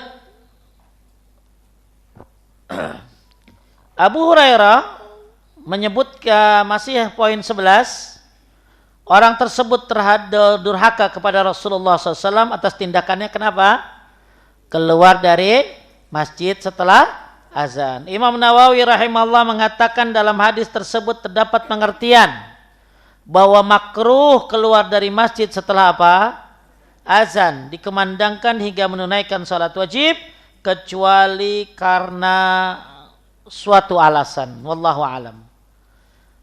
Abu Hurairah menyebutkan masih poin 11. Orang tersebut terhadap durhaka kepada Rasulullah SAW atas tindakannya. Kenapa? Keluar dari masjid setelah azan. Imam Nawawi rahimahullah mengatakan dalam hadis tersebut terdapat pengertian bahwa makruh keluar dari masjid setelah apa? Azan. Dikumandangkan hingga menunaikan salat wajib kecuali karena suatu alasan. Wallahu alam.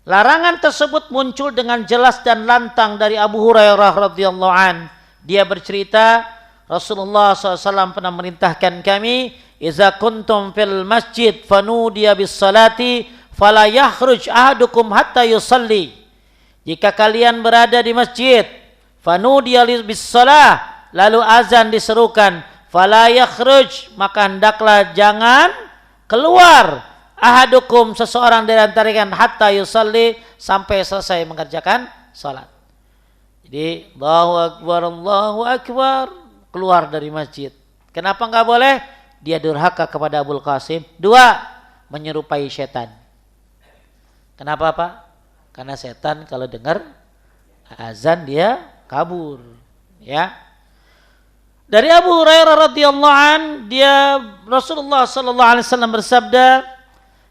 Larangan tersebut muncul dengan jelas dan lantang dari Abu Hurairah radhiyallahu an. Dia bercerita, Rasulullah SAW pernah merintahkan kami, "Iza kuntum fil masjid fanudiya bis salati fala yakhruj ahadukum hatta yusalli." Jika kalian berada di masjid, fanudiya bis salah, lalu azan diserukan, fala yakhruj, maka hendaklah jangan keluar ahadukum, seseorang dari antara kalian, hatta yusalli, sampai selesai mengerjakan salat. Jadi Allahu Akbar, keluar dari masjid. Kenapa enggak boleh? Dia durhaka kepada Abul Qasim. 2, menyerupai setan. Kenapa, Pak? Karena setan kalau dengar azan dia kabur, ya. Dari Abu Hurairah radhiyallahu an, Rasulullah sallallahu alaihi wasallam bersabda,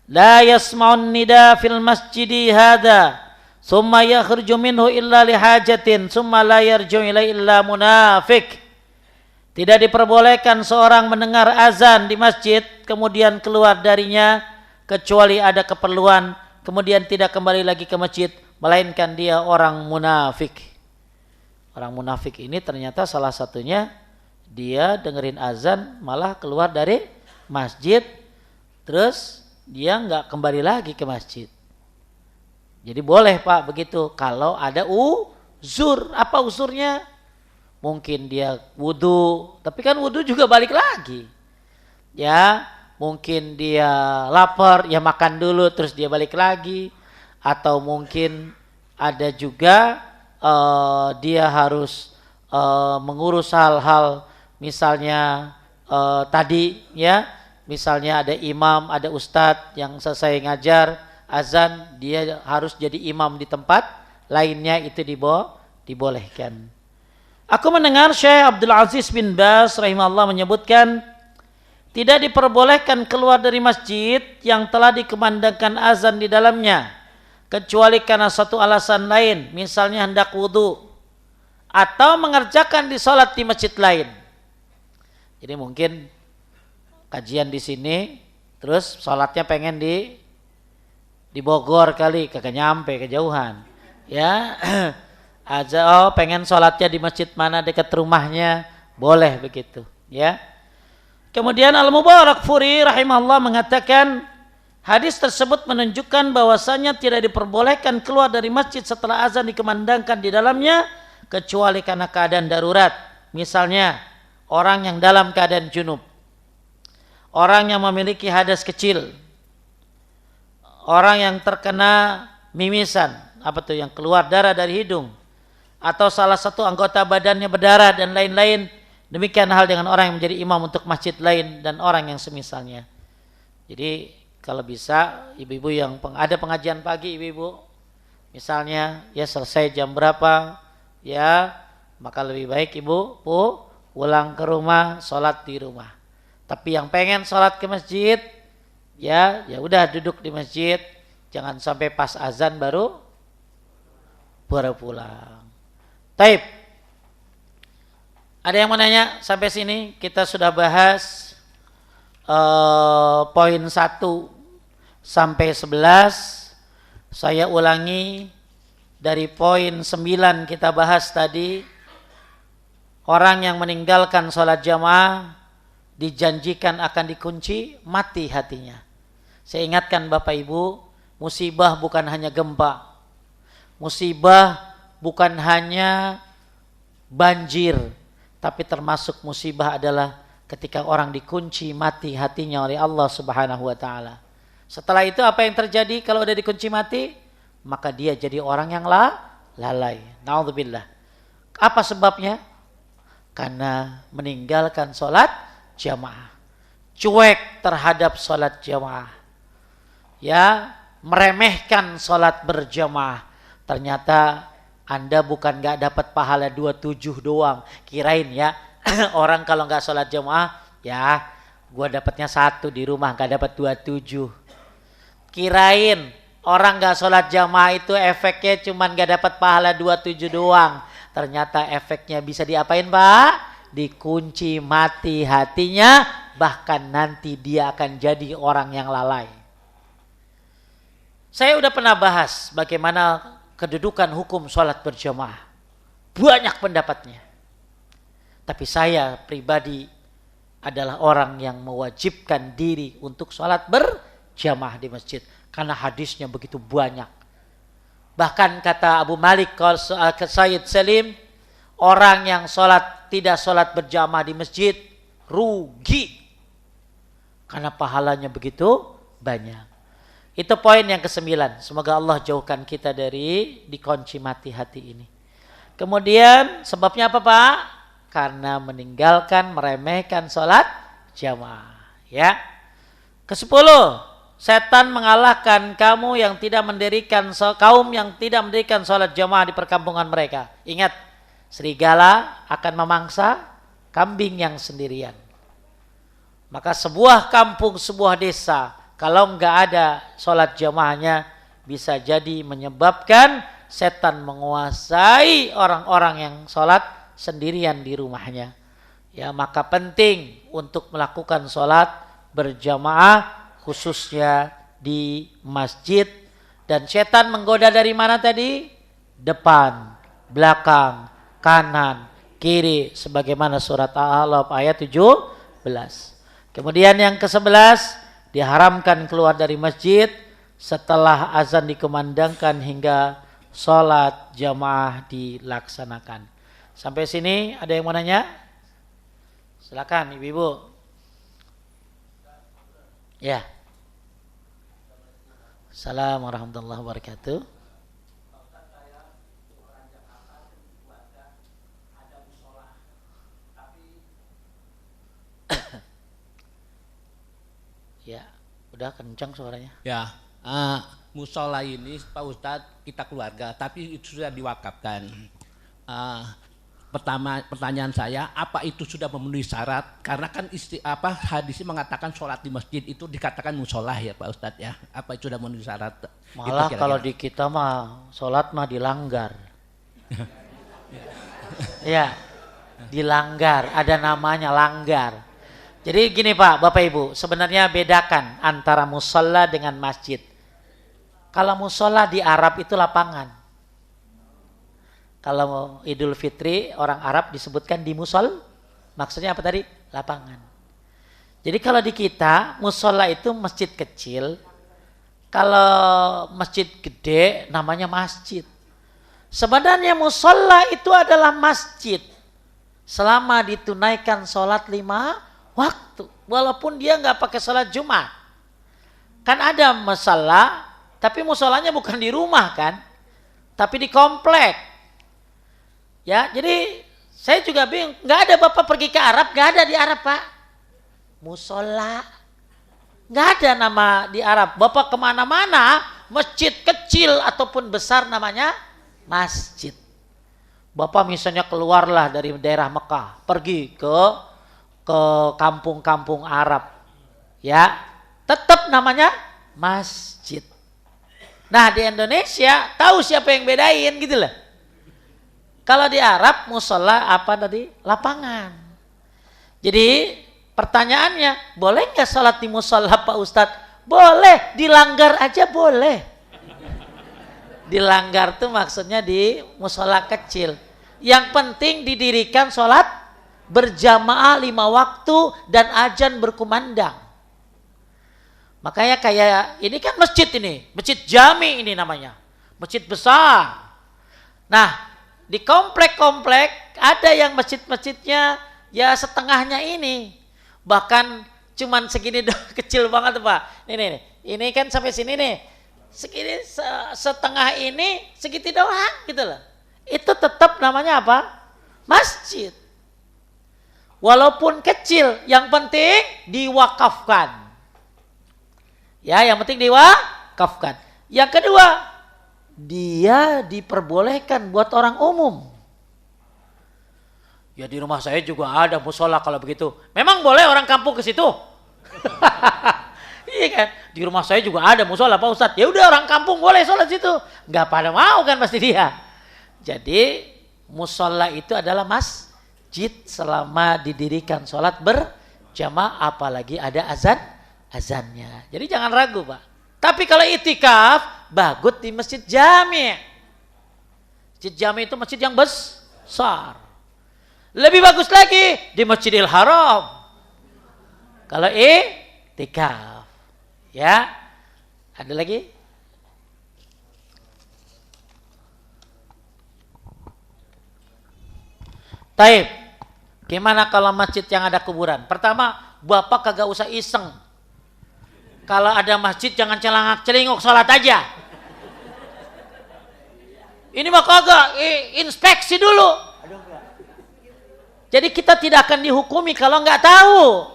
"La yasma'un nida fil masjidi hadha, thumma yakhruju minhu illa lihajatin, thumma la yarji'u ilaihi illa munafiq." Tidak diperbolehkan seorang mendengar azan di masjid kemudian keluar darinya kecuali ada keperluan, kemudian tidak kembali lagi ke masjid, melainkan dia orang munafik. Orang munafik ini ternyata salah satunya dia dengerin azan malah keluar dari masjid, terus dia nggak kembali lagi ke masjid. Jadi boleh, Pak, begitu kalau ada uzur. Apa uzurnya? Mungkin dia wudu, tapi kan wudu juga balik lagi. Ya, mungkin dia lapar, ya makan dulu terus dia balik lagi. Atau mungkin ada juga dia harus mengurus hal-hal, misalnya tadi ya, misalnya ada imam, ada ustadz yang selesai ngajar azan, dia harus jadi imam di tempat lainnya, itu dibolehkan. Aku mendengar Syekh Abdul Aziz bin Baz rahimahullah menyebutkan, tidak diperbolehkan keluar dari masjid yang telah dikumandangkan azan di dalamnya, kecuali karena satu alasan lain, misalnya hendak wudu atau mengerjakan di salat di masjid lain. Jadi mungkin kajian di sini, terus sholatnya pengen di Bogor kali, kagak nyampe, kejauhan. Ya, pengen sholatnya di masjid mana dekat rumahnya, boleh begitu, ya. Kemudian Al-Mubarakfuri rahimahullah mengatakan hadis tersebut menunjukkan bahwasanya tidak diperbolehkan keluar dari masjid setelah azan dikumandangkan di dalamnya kecuali karena keadaan darurat. Misalnya orang yang dalam keadaan junub, orang yang memiliki hadas kecil, orang yang terkena mimisan, apa tuh yang keluar darah dari hidung, atau salah satu anggota badannya berdarah dan lain-lain. Demikian hal dengan orang yang menjadi imam untuk masjid lain dan orang yang semisalnya. Jadi kalau bisa ibu-ibu yang ada pengajian pagi, ibu-ibu misalnya ya selesai jam berapa ya, maka lebih baik ibu pulang ke rumah, sholat di rumah. Tapi yang pengen sholat ke masjid ya udah duduk di masjid, jangan sampai pas azan baru pulang. Taib. Ada yang mau nanya sampai sini? Kita sudah bahas poin 1 sampai 11. Saya ulangi dari poin 9 kita bahas tadi. Orang yang meninggalkan sholat jamaah dijanjikan akan dikunci mati hatinya. Saya ingatkan Bapak Ibu, musibah bukan hanya gempa. Musibah bukan hanya banjir. Tapi termasuk musibah adalah ketika orang dikunci mati hatinya oleh Allah Subhanahu wa taala. Setelah itu apa yang terjadi kalau udah dikunci mati? Maka dia jadi orang yang lalai. Na'udzubillah. Apa sebabnya? Karena meninggalkan sholat jamaah. Cuek terhadap sholat jamaah. Ya, meremehkan sholat berjamaah. Ternyata Anda bukan gak dapat pahala 27 doang. Kirain ya, orang kalau gak sholat jamaah, ya gua dapatnya 1 di rumah, gak dapat 27. Kirain orang gak sholat jamaah itu efeknya cuman gak dapat pahala 27 doang. Ternyata efeknya bisa diapain Pak? Dikunci mati hatinya, bahkan nanti dia akan jadi orang yang lalai. Saya udah pernah bahas bagaimana kedudukan hukum sholat berjamaah. Banyak pendapatnya. Tapi saya pribadi adalah orang yang mewajibkan diri untuk sholat berjamaah di masjid. Karena hadisnya begitu banyak. Bahkan kata Abu Malik ke Sayyid Salim, orang yang tidak sholat berjamaah di masjid rugi. Karena pahalanya begitu banyak. Itu poin yang ke-9. Semoga Allah jauhkan kita dari dikunci mati hati ini. Kemudian sebabnya apa Pak? Karena meninggalkan, meremehkan sholat jamaah. Ya. Ke-10. Setan mengalahkan kaum yang tidak mendirikan sholat jamaah di perkampungan mereka. Ingat, serigala akan memangsa kambing yang sendirian. Maka sebuah kampung, sebuah desa, kalau enggak ada sholat jamaahnya, bisa jadi menyebabkan setan menguasai orang-orang yang sholat sendirian di rumahnya. Ya, maka penting untuk melakukan sholat berjamaah khususnya di masjid. Dan setan menggoda dari mana tadi? Depan, belakang, kanan, kiri, sebagaimana surat Al-A'raf ayat 17. Kemudian yang ke-11, diharamkan keluar dari masjid setelah azan dikumandangkan hingga sholat jamaah dilaksanakan. Sampai sini ada yang mau nanya? Silakan ibu-ibu. Ya. Assalamualaikum warahmatullahi wabarakatuh. Ya, udah kencang suaranya. Ya, musola ini Pak Ustadz kita keluarga, tapi itu sudah diwakafkan. Pertanyaan saya, apa itu sudah memenuhi syarat? Karena kan hadisnya mengatakan sholat di masjid itu dikatakan musola ya Pak Ustadz ya. Apa itu sudah memenuhi syarat? Malah kalau di kita mah sholat mah dilanggar. Ya, dilanggar, ada namanya langgar. Jadi gini Pak, Bapak Ibu, sebenarnya bedakan antara musola dengan masjid. Kalau musola di Arab itu lapangan. Kalau Idul Fitri orang Arab disebutkan di musol, maksudnya apa tadi? Lapangan. Jadi kalau di kita musola itu masjid kecil, kalau masjid gede namanya masjid. Sebenarnya musola itu adalah masjid selama ditunaikan sholat 5 waktu, walaupun dia nggak pakai sholat Jumat. Kan ada musola, tapi musolanya bukan di rumah kan, tapi di komplek. Ya, jadi saya juga bingung, nggak ada Bapak pergi ke Arab, nggak ada di Arab Pak. Musola, nggak ada nama di Arab. Bapak kemana-mana, masjid kecil ataupun besar namanya masjid. Bapak misalnya keluarlah dari daerah Mekah, pergi ke kampung-kampung Arab, ya, tetap namanya masjid. Nah di Indonesia tahu siapa yang bedain gitu loh. Kalau di Arab musola apa tadi? Lapangan. Jadi pertanyaannya, boleh nggak sholat di musola Pak Ustadz? Boleh, dilanggar aja boleh. Dilanggar tuh maksudnya di musola kecil. Yang penting didirikan sholat berjamaah 5 waktu dan azan berkumandang. Makanya kayak ini kan masjid ini, masjid jami ini namanya, masjid besar. Nah di komplek-komplek ada yang masjid-masjidnya ya setengahnya ini, bahkan cuman segini kecil banget Pak. Ini kan sampai sini nih, segini setengah ini segitu doang gitu loh. Itu tetap namanya apa? Masjid. Walaupun kecil, yang penting diwakafkan. Ya, yang penting diwakafkan. Yang kedua, dia diperbolehkan buat orang umum. Ya di rumah saya juga ada musola kalau begitu. Memang boleh orang kampung ke situ? Iya kan? Di rumah saya juga ada musola Pak Ustadz. Ya udah orang kampung boleh sholat situ. Gak pada mau kan pasti dia. Jadi musola itu adalah masjid selama didirikan sholat berjamaah, apalagi ada azannya. Jadi jangan ragu Pak. Tapi kalau itikaf, bagut di masjid jami'. Masjid jami' itu masjid yang besar. Lebih bagus lagi di Masjidil Haram. Kalau itikaf. Ya. Ada lagi? Taib. Gimana kalau masjid yang ada kuburan? Pertama, Bapak kagak usah iseng. Kalau ada masjid jangan celangak-celinguk, sholat aja. Ini mah kagak, inspeksi dulu. Jadi kita tidak akan dihukumi kalau nggak tahu.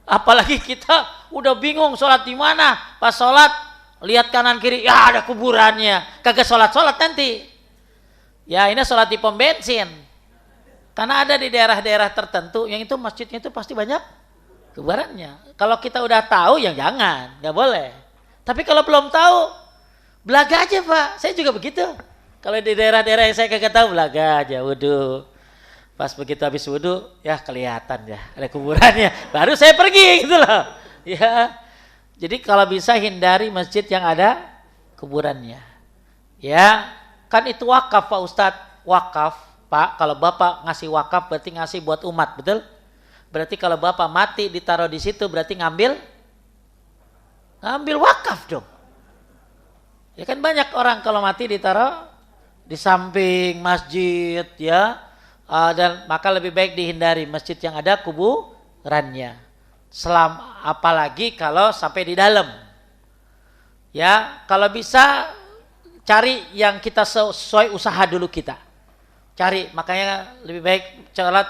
Apalagi kita udah bingung sholat di mana. Pas sholat lihat kanan kiri, ya ada kuburannya. Kagak sholat nanti. Ya ini sholat di pom bensin. Karena ada di daerah-daerah tertentu yang itu masjidnya itu pasti banyak kuburannya. Kalau kita udah tahu ya jangan, nggak boleh. Tapi kalau belum tahu, belaga aja Pak. Saya juga begitu. Kalau di daerah-daerah yang saya kagak tahu, belaga aja, wudhu. Pas begitu habis wudhu, ya kelihatan ya ada kuburannya. Baru saya pergi gitu loh. Ya, jadi kalau bisa hindari masjid yang ada kuburannya. Ya, kan itu wakaf Pak Ustadz. Wakaf Pak, kalau Bapak ngasih wakaf berarti ngasih buat umat, betul? Berarti kalau Bapak mati ditaruh di situ berarti ngambil wakaf dong. Ya kan banyak orang kalau mati ditaruh di samping masjid ya, dan maka lebih baik dihindari masjid yang ada kuburannya. Apalagi kalau sampai di dalam. Ya, kalau bisa cari yang kita sesuai usaha dulu kita. Cari, makanya lebih baik sholat.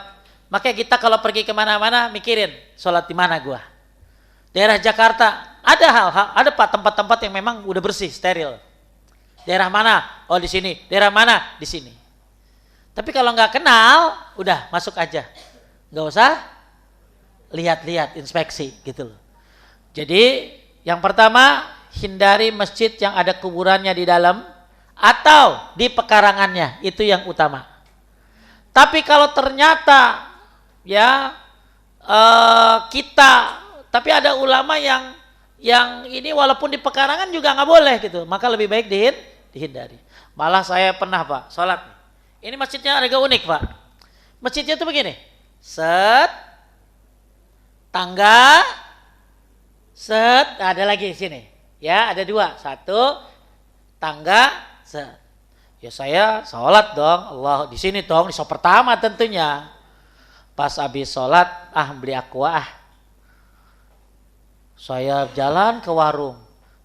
Makanya kita kalau pergi kemana-mana mikirin sholat di mana gua. Daerah Jakarta ada Pak tempat-tempat yang memang udah bersih, steril. Daerah mana? Oh di sini. Daerah mana? Di sini. Tapi kalau nggak kenal, udah masuk aja. Nggak usah lihat-lihat, inspeksi gitu loh. Jadi yang pertama hindari masjid yang ada kuburannya di dalam atau di pekarangannya, itu yang utama. Tapi kalau ternyata ya tapi ada ulama yang ini walaupun di pekarangan juga nggak boleh gitu, maka lebih baik dihindari. Malah saya pernah Pak sholat Ini masjidnya agak unik, Pak. Masjidnya tuh begini. Set, tangga, set, ada lagi di sini. Ya, ada 2. 1, tangga, set. Ya saya sholat dong, Allah di sini dong, di sholat pertama tentunya. Pas habis sholat, beli aqua. Saya jalan ke warung,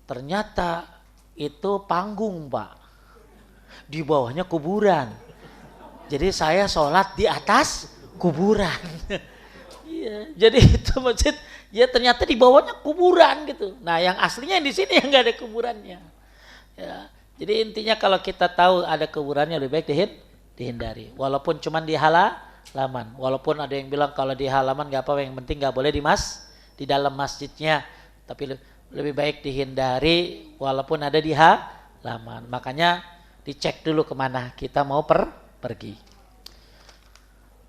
ternyata itu panggung, Pak. Di bawahnya kuburan. Jadi saya sholat di atas kuburan. Iya, jadi itu masjid, ya ternyata di bawahnya kuburan gitu. Nah, yang aslinya di sini yang nggak ada kuburannya. Ya, jadi intinya kalau kita tahu ada kuburannya lebih baik dihindari. Walaupun cuma di halaman. Walaupun ada yang bilang kalau di halaman nggak apa-apa, yang penting nggak boleh di dalam masjidnya. Tapi lebih baik dihindari walaupun ada di halaman. Makanya dicek dulu kemana kita mau pergi.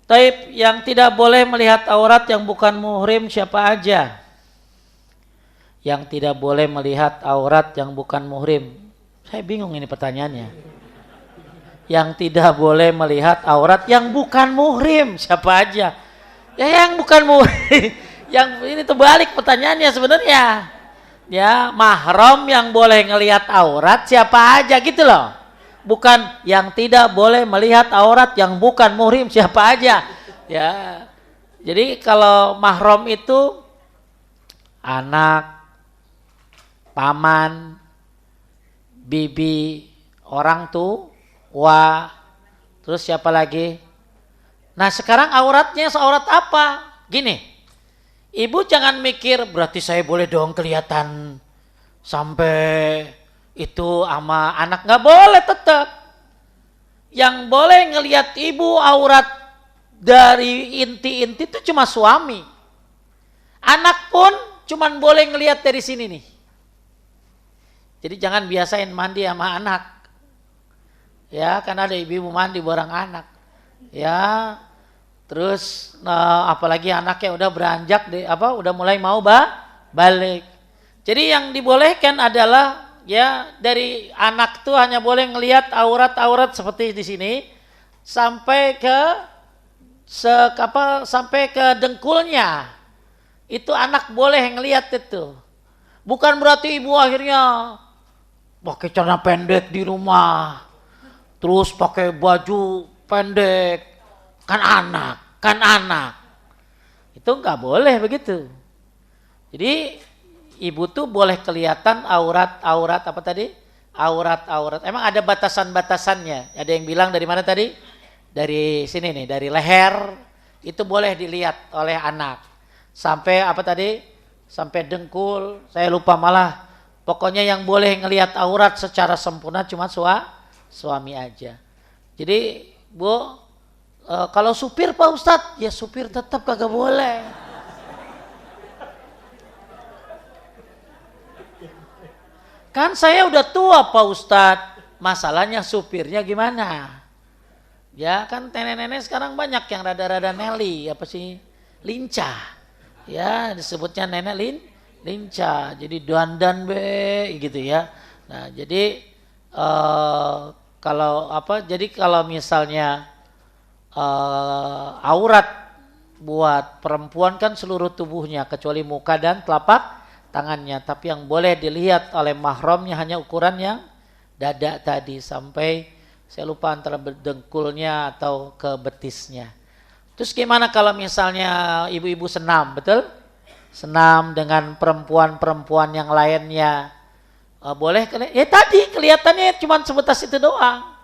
Taib, yang tidak boleh melihat aurat yang bukan muhrim siapa aja? Yang tidak boleh melihat aurat yang bukan muhrim. Saya bingung ini pertanyaannya. Yang tidak boleh melihat aurat yang bukan muhrim siapa aja? Ya yang bukan muhrim. Yang ini terbalik pertanyaannya sebenarnya. Ya, mahram yang boleh ngelihat aurat siapa aja gitu loh. Bukan yang tidak boleh melihat aurat yang bukan muhrim siapa aja. Ya. Jadi kalau mahram itu anak, paman, bibi, orang tua, terus siapa lagi? Nah, sekarang auratnya seaurat apa? Gini. Ibu jangan mikir berarti saya boleh dong kelihatan sampai itu sama anak, nggak boleh tetap. Yang boleh ngelihat ibu aurat dari inti-inti itu cuma suami. Anak pun cuma boleh ngelihat dari sini nih. Jadi jangan biasain mandi sama anak. Ya, karena ada ibu mandi bareng anak. Ya, terus apalagi anaknya udah beranjak udah mulai mau balik. Jadi yang dibolehkan adalah ya dari anak tuh hanya boleh ngelihat aurat-aurat seperti di sini sampai ke sampai ke dengkulnya. Itu anak boleh ngelihat itu. Bukan berarti ibu akhirnya pakai celana pendek di rumah, terus pakai baju pendek, kan anak. Itu nggak boleh begitu. Jadi ibu tuh boleh kelihatan aurat apa tadi? Aurat. Emang ada batasan-batasannya. Ada yang bilang dari mana tadi? Dari sini nih, dari leher. Itu boleh dilihat oleh anak. Sampai apa tadi? Sampai dengkul. Saya lupa malah. Pokoknya yang boleh ngelihat aurat secara sempurna cuma suami aja. Jadi, Bu, kalau supir Pak Ustadz, ya supir tetap kagak boleh. Kan saya udah tua Pak Ustadz, masalahnya supirnya gimana? Ya kan nenek-nenek sekarang banyak yang rada-rada neli, lincah. Ya disebutnya nenek lincah, jadi dandan gitu ya. Nah jadi kalau misalnya aurat buat perempuan kan seluruh tubuhnya kecuali muka dan telapak tangannya, tapi yang boleh dilihat oleh mahramnya hanya ukurannya dada tadi sampai saya lupa antara dengkulnya atau ke betisnya. Terus gimana kalau misalnya ibu-ibu senam, betul? Senam dengan perempuan-perempuan yang lainnya, boleh? Ya tadi kelihatannya cuma sebatas itu doang.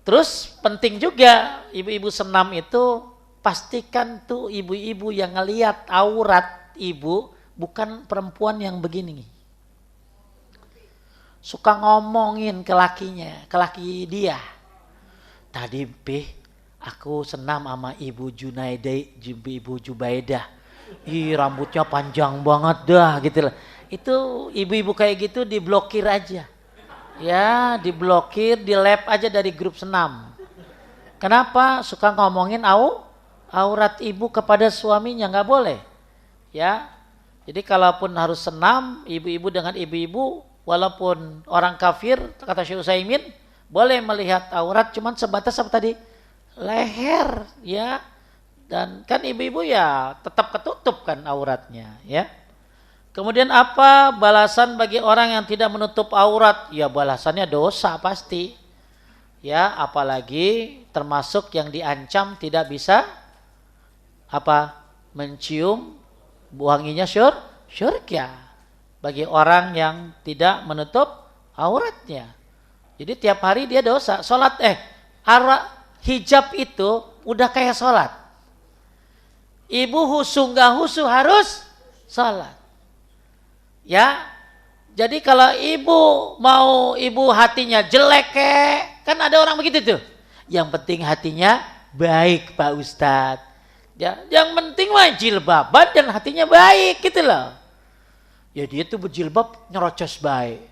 Terus penting juga ibu-ibu senam itu pastikan tuh ibu-ibu yang ngelihat aurat ibu bukan perempuan yang begini. Suka ngomongin ke laki dia. Tadi aku senam sama Ibu Jubaidah. Rambutnya panjang banget dah gitu lah. Itu ibu-ibu kayak gitu diblokir aja. Ya, diblokir, di-lab aja dari grup senam. Kenapa? Suka ngomongin aurat ibu kepada suaminya, nggak boleh. Ya. Jadi kalaupun harus senam, ibu-ibu dengan ibu-ibu, walaupun orang kafir, kata Syekh Utsaimin, boleh melihat aurat cuman sebatas apa tadi? Leher, ya. Dan kan ibu-ibu ya tetap ketutup kan auratnya, ya. Kemudian apa balasan bagi orang yang tidak menutup aurat? Ya balasannya dosa pasti. Ya, apalagi termasuk yang diancam tidak bisa apa? Mencium wanginya syurga bagi orang yang tidak menutup auratnya. Jadi tiap hari dia dosa. Salat hijab itu udah kayak salat. Ibu husu nggak husu harus salat. Ya. Jadi kalau ibu hatinya jelek kan ada orang begitu tuh. Yang penting hatinya baik Pak Ustadz. Ya, yang penting mah jilbaban dan hatinya baik gitu loh. Ya dia tuh berjilbab nyerocos baik.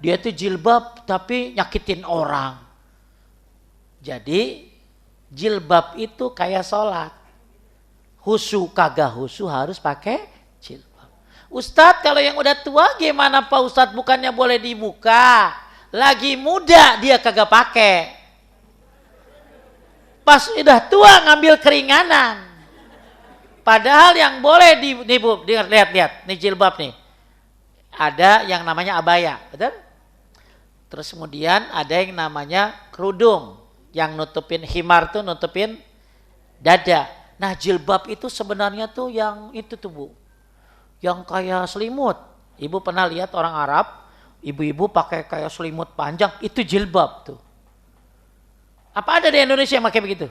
Dia tuh jilbab tapi nyakitin orang. Jadi jilbab itu kayak sholat. Husu kagak husu harus pakai jilbab. Ustadz kalau yang udah tua gimana Pak Ustadz, bukannya boleh dibuka. Lagi muda dia kagak pakai. Pas udah tua ngambil keringanan. Padahal yang boleh lihat nih jilbab nih. Ada yang namanya abaya, betul? Terus kemudian ada yang namanya kerudung yang nutupin himar tuh nutupin dada. Nah, jilbab itu sebenarnya tuh yang itu tuh Bu. Yang kayak selimut. Ibu pernah lihat orang Arab, ibu-ibu pakai kayak selimut panjang, itu jilbab tuh. Apa ada di Indonesia yang pakai begitu?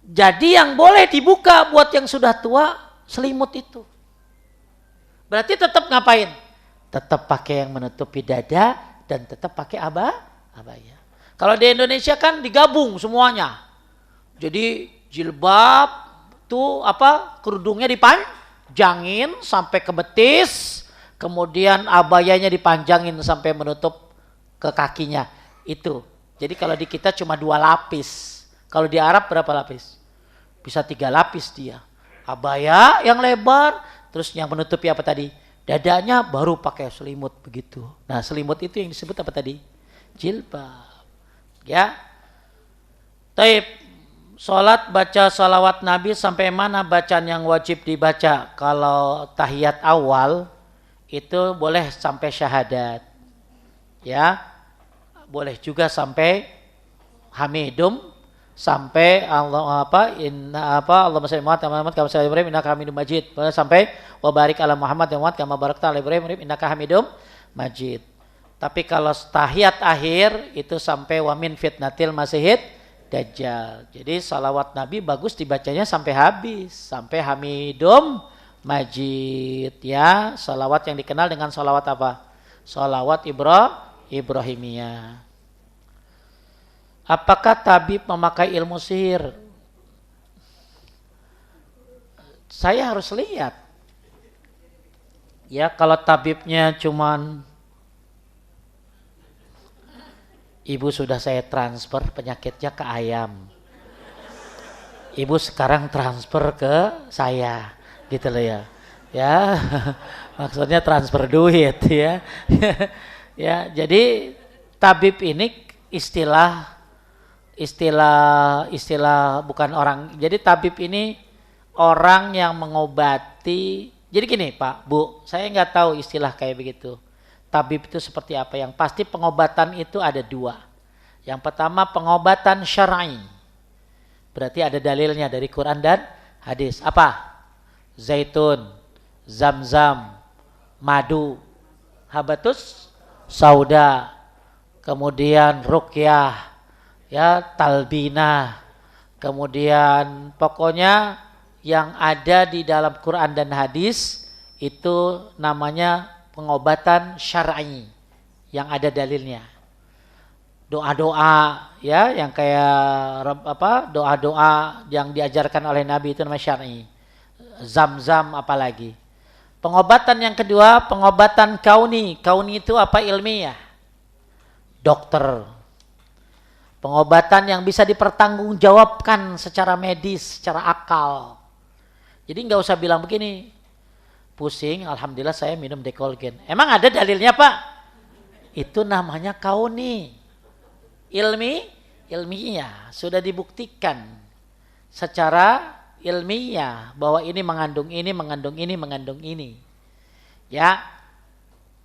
Jadi yang boleh dibuka buat yang sudah tua selimut itu. Berarti tetap ngapain? Tetap pakai yang menutupi dada dan tetap pakai abaya. Kalau di Indonesia kan digabung semuanya. Jadi jilbab tuh kerudungnya dipanjangin sampai ke betis, kemudian abayanya dipanjangin sampai menutup ke kakinya. Itu. Jadi kalau di kita cuma 2 lapis. Kalau di Arab berapa lapis? Bisa 3 lapis dia. Abaya yang lebar, terus yang menutupi apa tadi? Dadanya baru pakai selimut begitu. Nah selimut itu yang disebut apa tadi? Jilbab. Ya. Taib. Salat baca salawat Nabi sampai mana bacaan yang wajib dibaca? Kalau tahiyat awal itu boleh sampai syahadat. Ya. Boleh juga sampai hamidum, sampai Allahumma shalli ala Muhammad kama shalli ala Ibrahim innaka Hamidum Majid. Boleh sampai wa barik ala Muhammad wa kama barakta ala Ibrahim innaka Hamidum Majid. Tapi kalau tahiyat akhir itu sampai wa min fitnatil masihid dajjal. Jadi salawat Nabi bagus dibacanya sampai habis, sampai Hamidum Majid ya. Salawat yang dikenal dengan salawat apa? Salawat Ibrahimiyah. Apakah tabib memakai ilmu sihir? Saya harus lihat. Ya, kalau tabibnya cuman ibu sudah saya transfer penyakitnya ke ayam. Ibu sekarang transfer ke saya, gitu loh ya. Ya, maksudnya transfer duit ya. Ya, jadi tabib ini istilah bukan orang. Jadi tabib ini orang yang mengobati. Jadi gini Pak, Bu, saya nggak tahu istilah kayak begitu. Tabib itu seperti apa? Yang pasti pengobatan itu ada 2. Yang pertama pengobatan syar'i. Berarti ada dalilnya dari Quran dan hadis. Apa? Zaitun, zam-zam, madu, habatus sauda, kemudian ruqyah, ya talbinah, kemudian pokoknya yang ada di dalam Quran dan hadis itu namanya pengobatan syar'i yang ada dalilnya. Doa-doa ya yang kayak doa-doa yang diajarkan oleh Nabi itu namanya syar'i. Zam-zam apalagi. Pengobatan yang kedua, pengobatan kauni. Kauni itu apa? Ilmiah. Dokter. Pengobatan yang bisa dipertanggungjawabkan secara medis, secara akal. Jadi nggak usah bilang begini, pusing, alhamdulillah saya minum Decolgen. Emang ada dalilnya Pak? Itu namanya kauni. Ilmiah. Sudah dibuktikan secara ilmiah bahwa ini mengandung ini, mengandung ini, mengandung ini. Ya.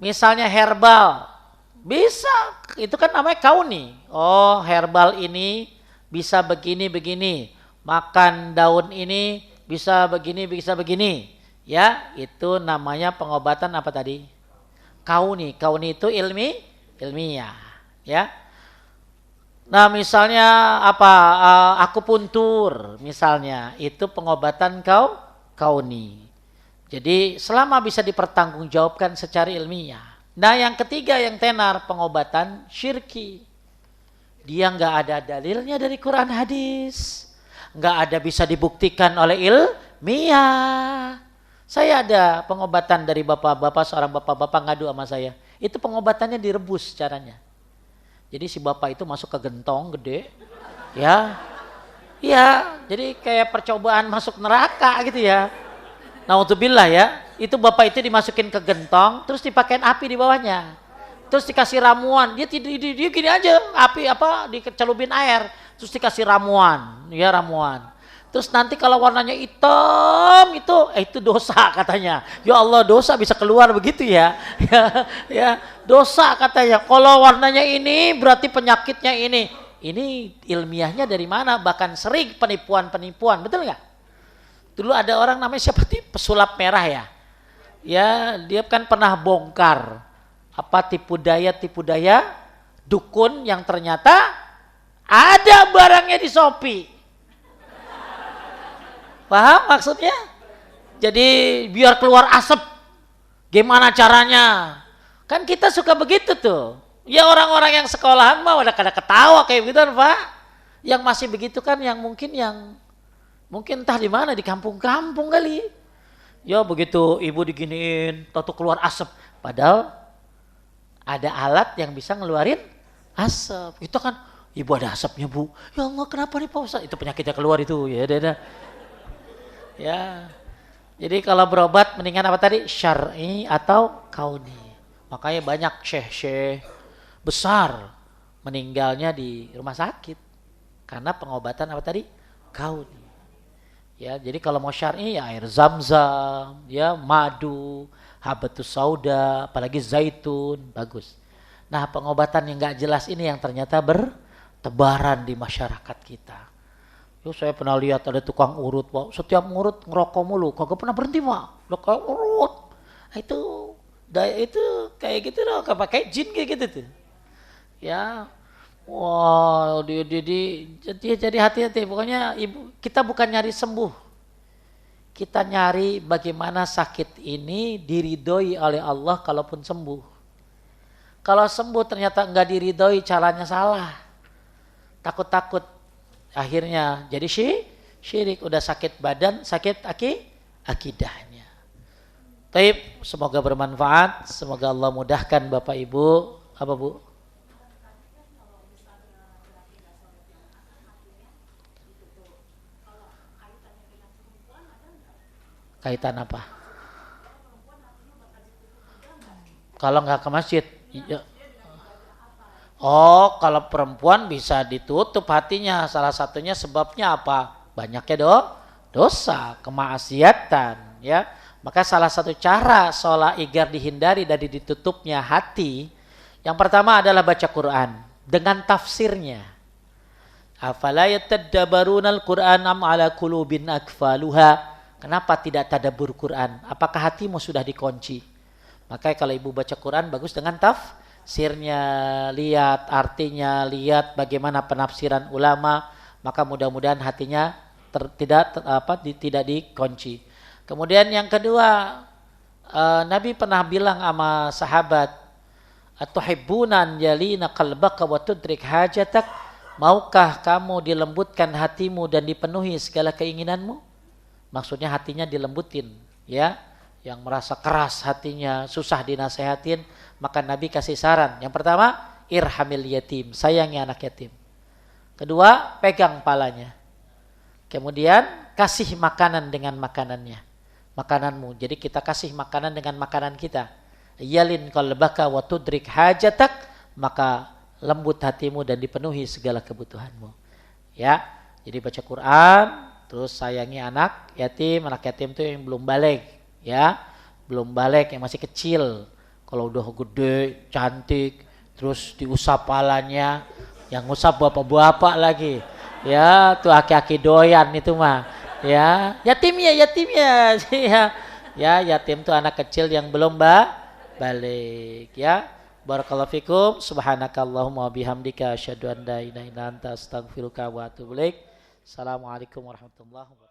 Misalnya herbal. Bisa. Itu kan namanya kauni. Oh, herbal ini bisa begini. Makan daun ini bisa begini. Ya, itu namanya pengobatan apa tadi? Kauni itu ilmiah, ya. Nah, misalnya akupuntur misalnya, itu pengobatan kauni. Jadi selama bisa dipertanggungjawabkan secara ilmiah. Nah, yang ketiga yang tenar, pengobatan syirki. Dia nggak ada dalilnya dari Quran hadis, nggak ada bisa dibuktikan oleh ilmiah. Saya ada pengobatan dari seorang bapak-bapak ngadu sama saya. Itu pengobatannya direbus caranya. Jadi si bapak itu masuk ke gentong gede, ya, iya. Jadi kayak percobaan masuk neraka gitu ya. Naudzubillah ya. Itu bapak itu dimasukin ke gentong, terus dipakein api di bawahnya, terus dikasih ramuan. Dia gini aja, api dicelupin air, terus dikasih ramuan. Terus nanti kalau warnanya hitam itu dosa katanya. Ya Allah, dosa bisa keluar begitu ya. Ya, dosa katanya. Kalau warnanya ini berarti penyakitnya ini. Ini ilmiahnya dari mana? Bahkan sering penipuan, betul nggak? Dulu ada orang namanya siapa sih? Pesulap merah ya. Ya, dia kan pernah bongkar tipu daya dukun yang ternyata ada barangnya di Shopee. Paham maksudnya? Jadi biar keluar asap. Gimana caranya? Kan kita suka begitu tuh. Ya orang-orang yang sekolahan mah udah kada ketawa kayak gitu Pak. Yang masih begitu kan yang mungkin entah di mana, di kampung-kampung kali. Ya begitu ibu diginiin, tahu keluar asap. Padahal ada alat yang bisa ngeluarin asap. Itu kan ibu ada asapnya bu. Ya Allah kenapa nih Pak Ustaz? Itu penyakitnya keluar itu. Ya udah. Ya, jadi kalau berobat mendingan apa tadi? Syar'i atau kauni. Makanya banyak syekh besar meninggalnya di rumah sakit karena pengobatan apa tadi? Kauni. Ya, jadi kalau mau syar'i ya air zam-zam, ya madu, habatus sauda, apalagi zaitun, bagus. Nah, pengobatan yang nggak jelas ini yang ternyata bertebaran di masyarakat kita. Yo, saya pernah lihat ada tukang urut, Pak. Setiap ngurut ngerokok mulu, kagak pernah berhenti, Pak. Udah kayak urut. Itu kayak gitu loh, kayak jin kayak gitu tuh. Ya. Wah, jadi hati-hati. Pokoknya kita bukan nyari sembuh. Kita nyari bagaimana sakit ini diridhoi oleh Allah kalaupun sembuh. Kalau sembuh ternyata enggak diridhoi, caranya salah. Takut-takut. Akhirnya jadi syirik, udah sakit badan, sakit akidahnya. Taib, semoga bermanfaat, semoga Allah mudahkan Bapak Ibu. Apa Bu? Kaitan apa? Kalau nggak ke masjid, ya. Oh, kalau perempuan bisa ditutup hatinya. Salah satunya sebabnya apa? Banyaknya dosa, kemaksiatan, ya. Maka salah satu cara sholat agar dihindari dari ditutupnya hati, yang pertama adalah baca Quran dengan tafsirnya. Afala yatadabbarunal Quran am ala qulubin akfaluha? Kenapa tidak tadabbur Quran? Apakah hatimu sudah dikunci? Makanya kalau ibu baca Quran bagus dengan tafsirnya, lihat artinya, lihat bagaimana penafsiran ulama, maka mudah-mudahan hatinya tidak dikunci. Kemudian yang kedua, Nabi pernah bilang sama sahabat, atuhibbunan yalina qalbaka wa tudrik hajatak? Maukah kamu dilembutkan hatimu dan dipenuhi segala keinginanmu? Maksudnya hatinya dilembutin, ya. Yang merasa keras hatinya, susah dinasehatin, maka Nabi kasih saran. Yang pertama, irhamil yatim, sayangi anak yatim. Kedua, pegang palanya. Kemudian, kasih makanan dengan makanannya. Makananmu. Jadi kita kasih makanan dengan makanan kita. yalin qalbaka wa tudrik hajatak, maka lembut hatimu dan dipenuhi segala kebutuhanmu. Ya, jadi baca Quran, terus sayangi anak yatim itu yang belum balik, ya, belum balik yang masih kecil. Kalau udah gede, cantik, terus diusap palanya, yang ngusap bapak-bapak lagi, ya, tuh aki-aki doyan itu mah, ya, yatim ya, ya, yatim tuh anak kecil yang belum balik, ya. Barakallahu fikum, subhanakallahumma bihamdika asyhadu an la ilaha illa anta astaghfiruka wa atubu ilaik. Assalamualaikum warahmatullahi wabarakatuh.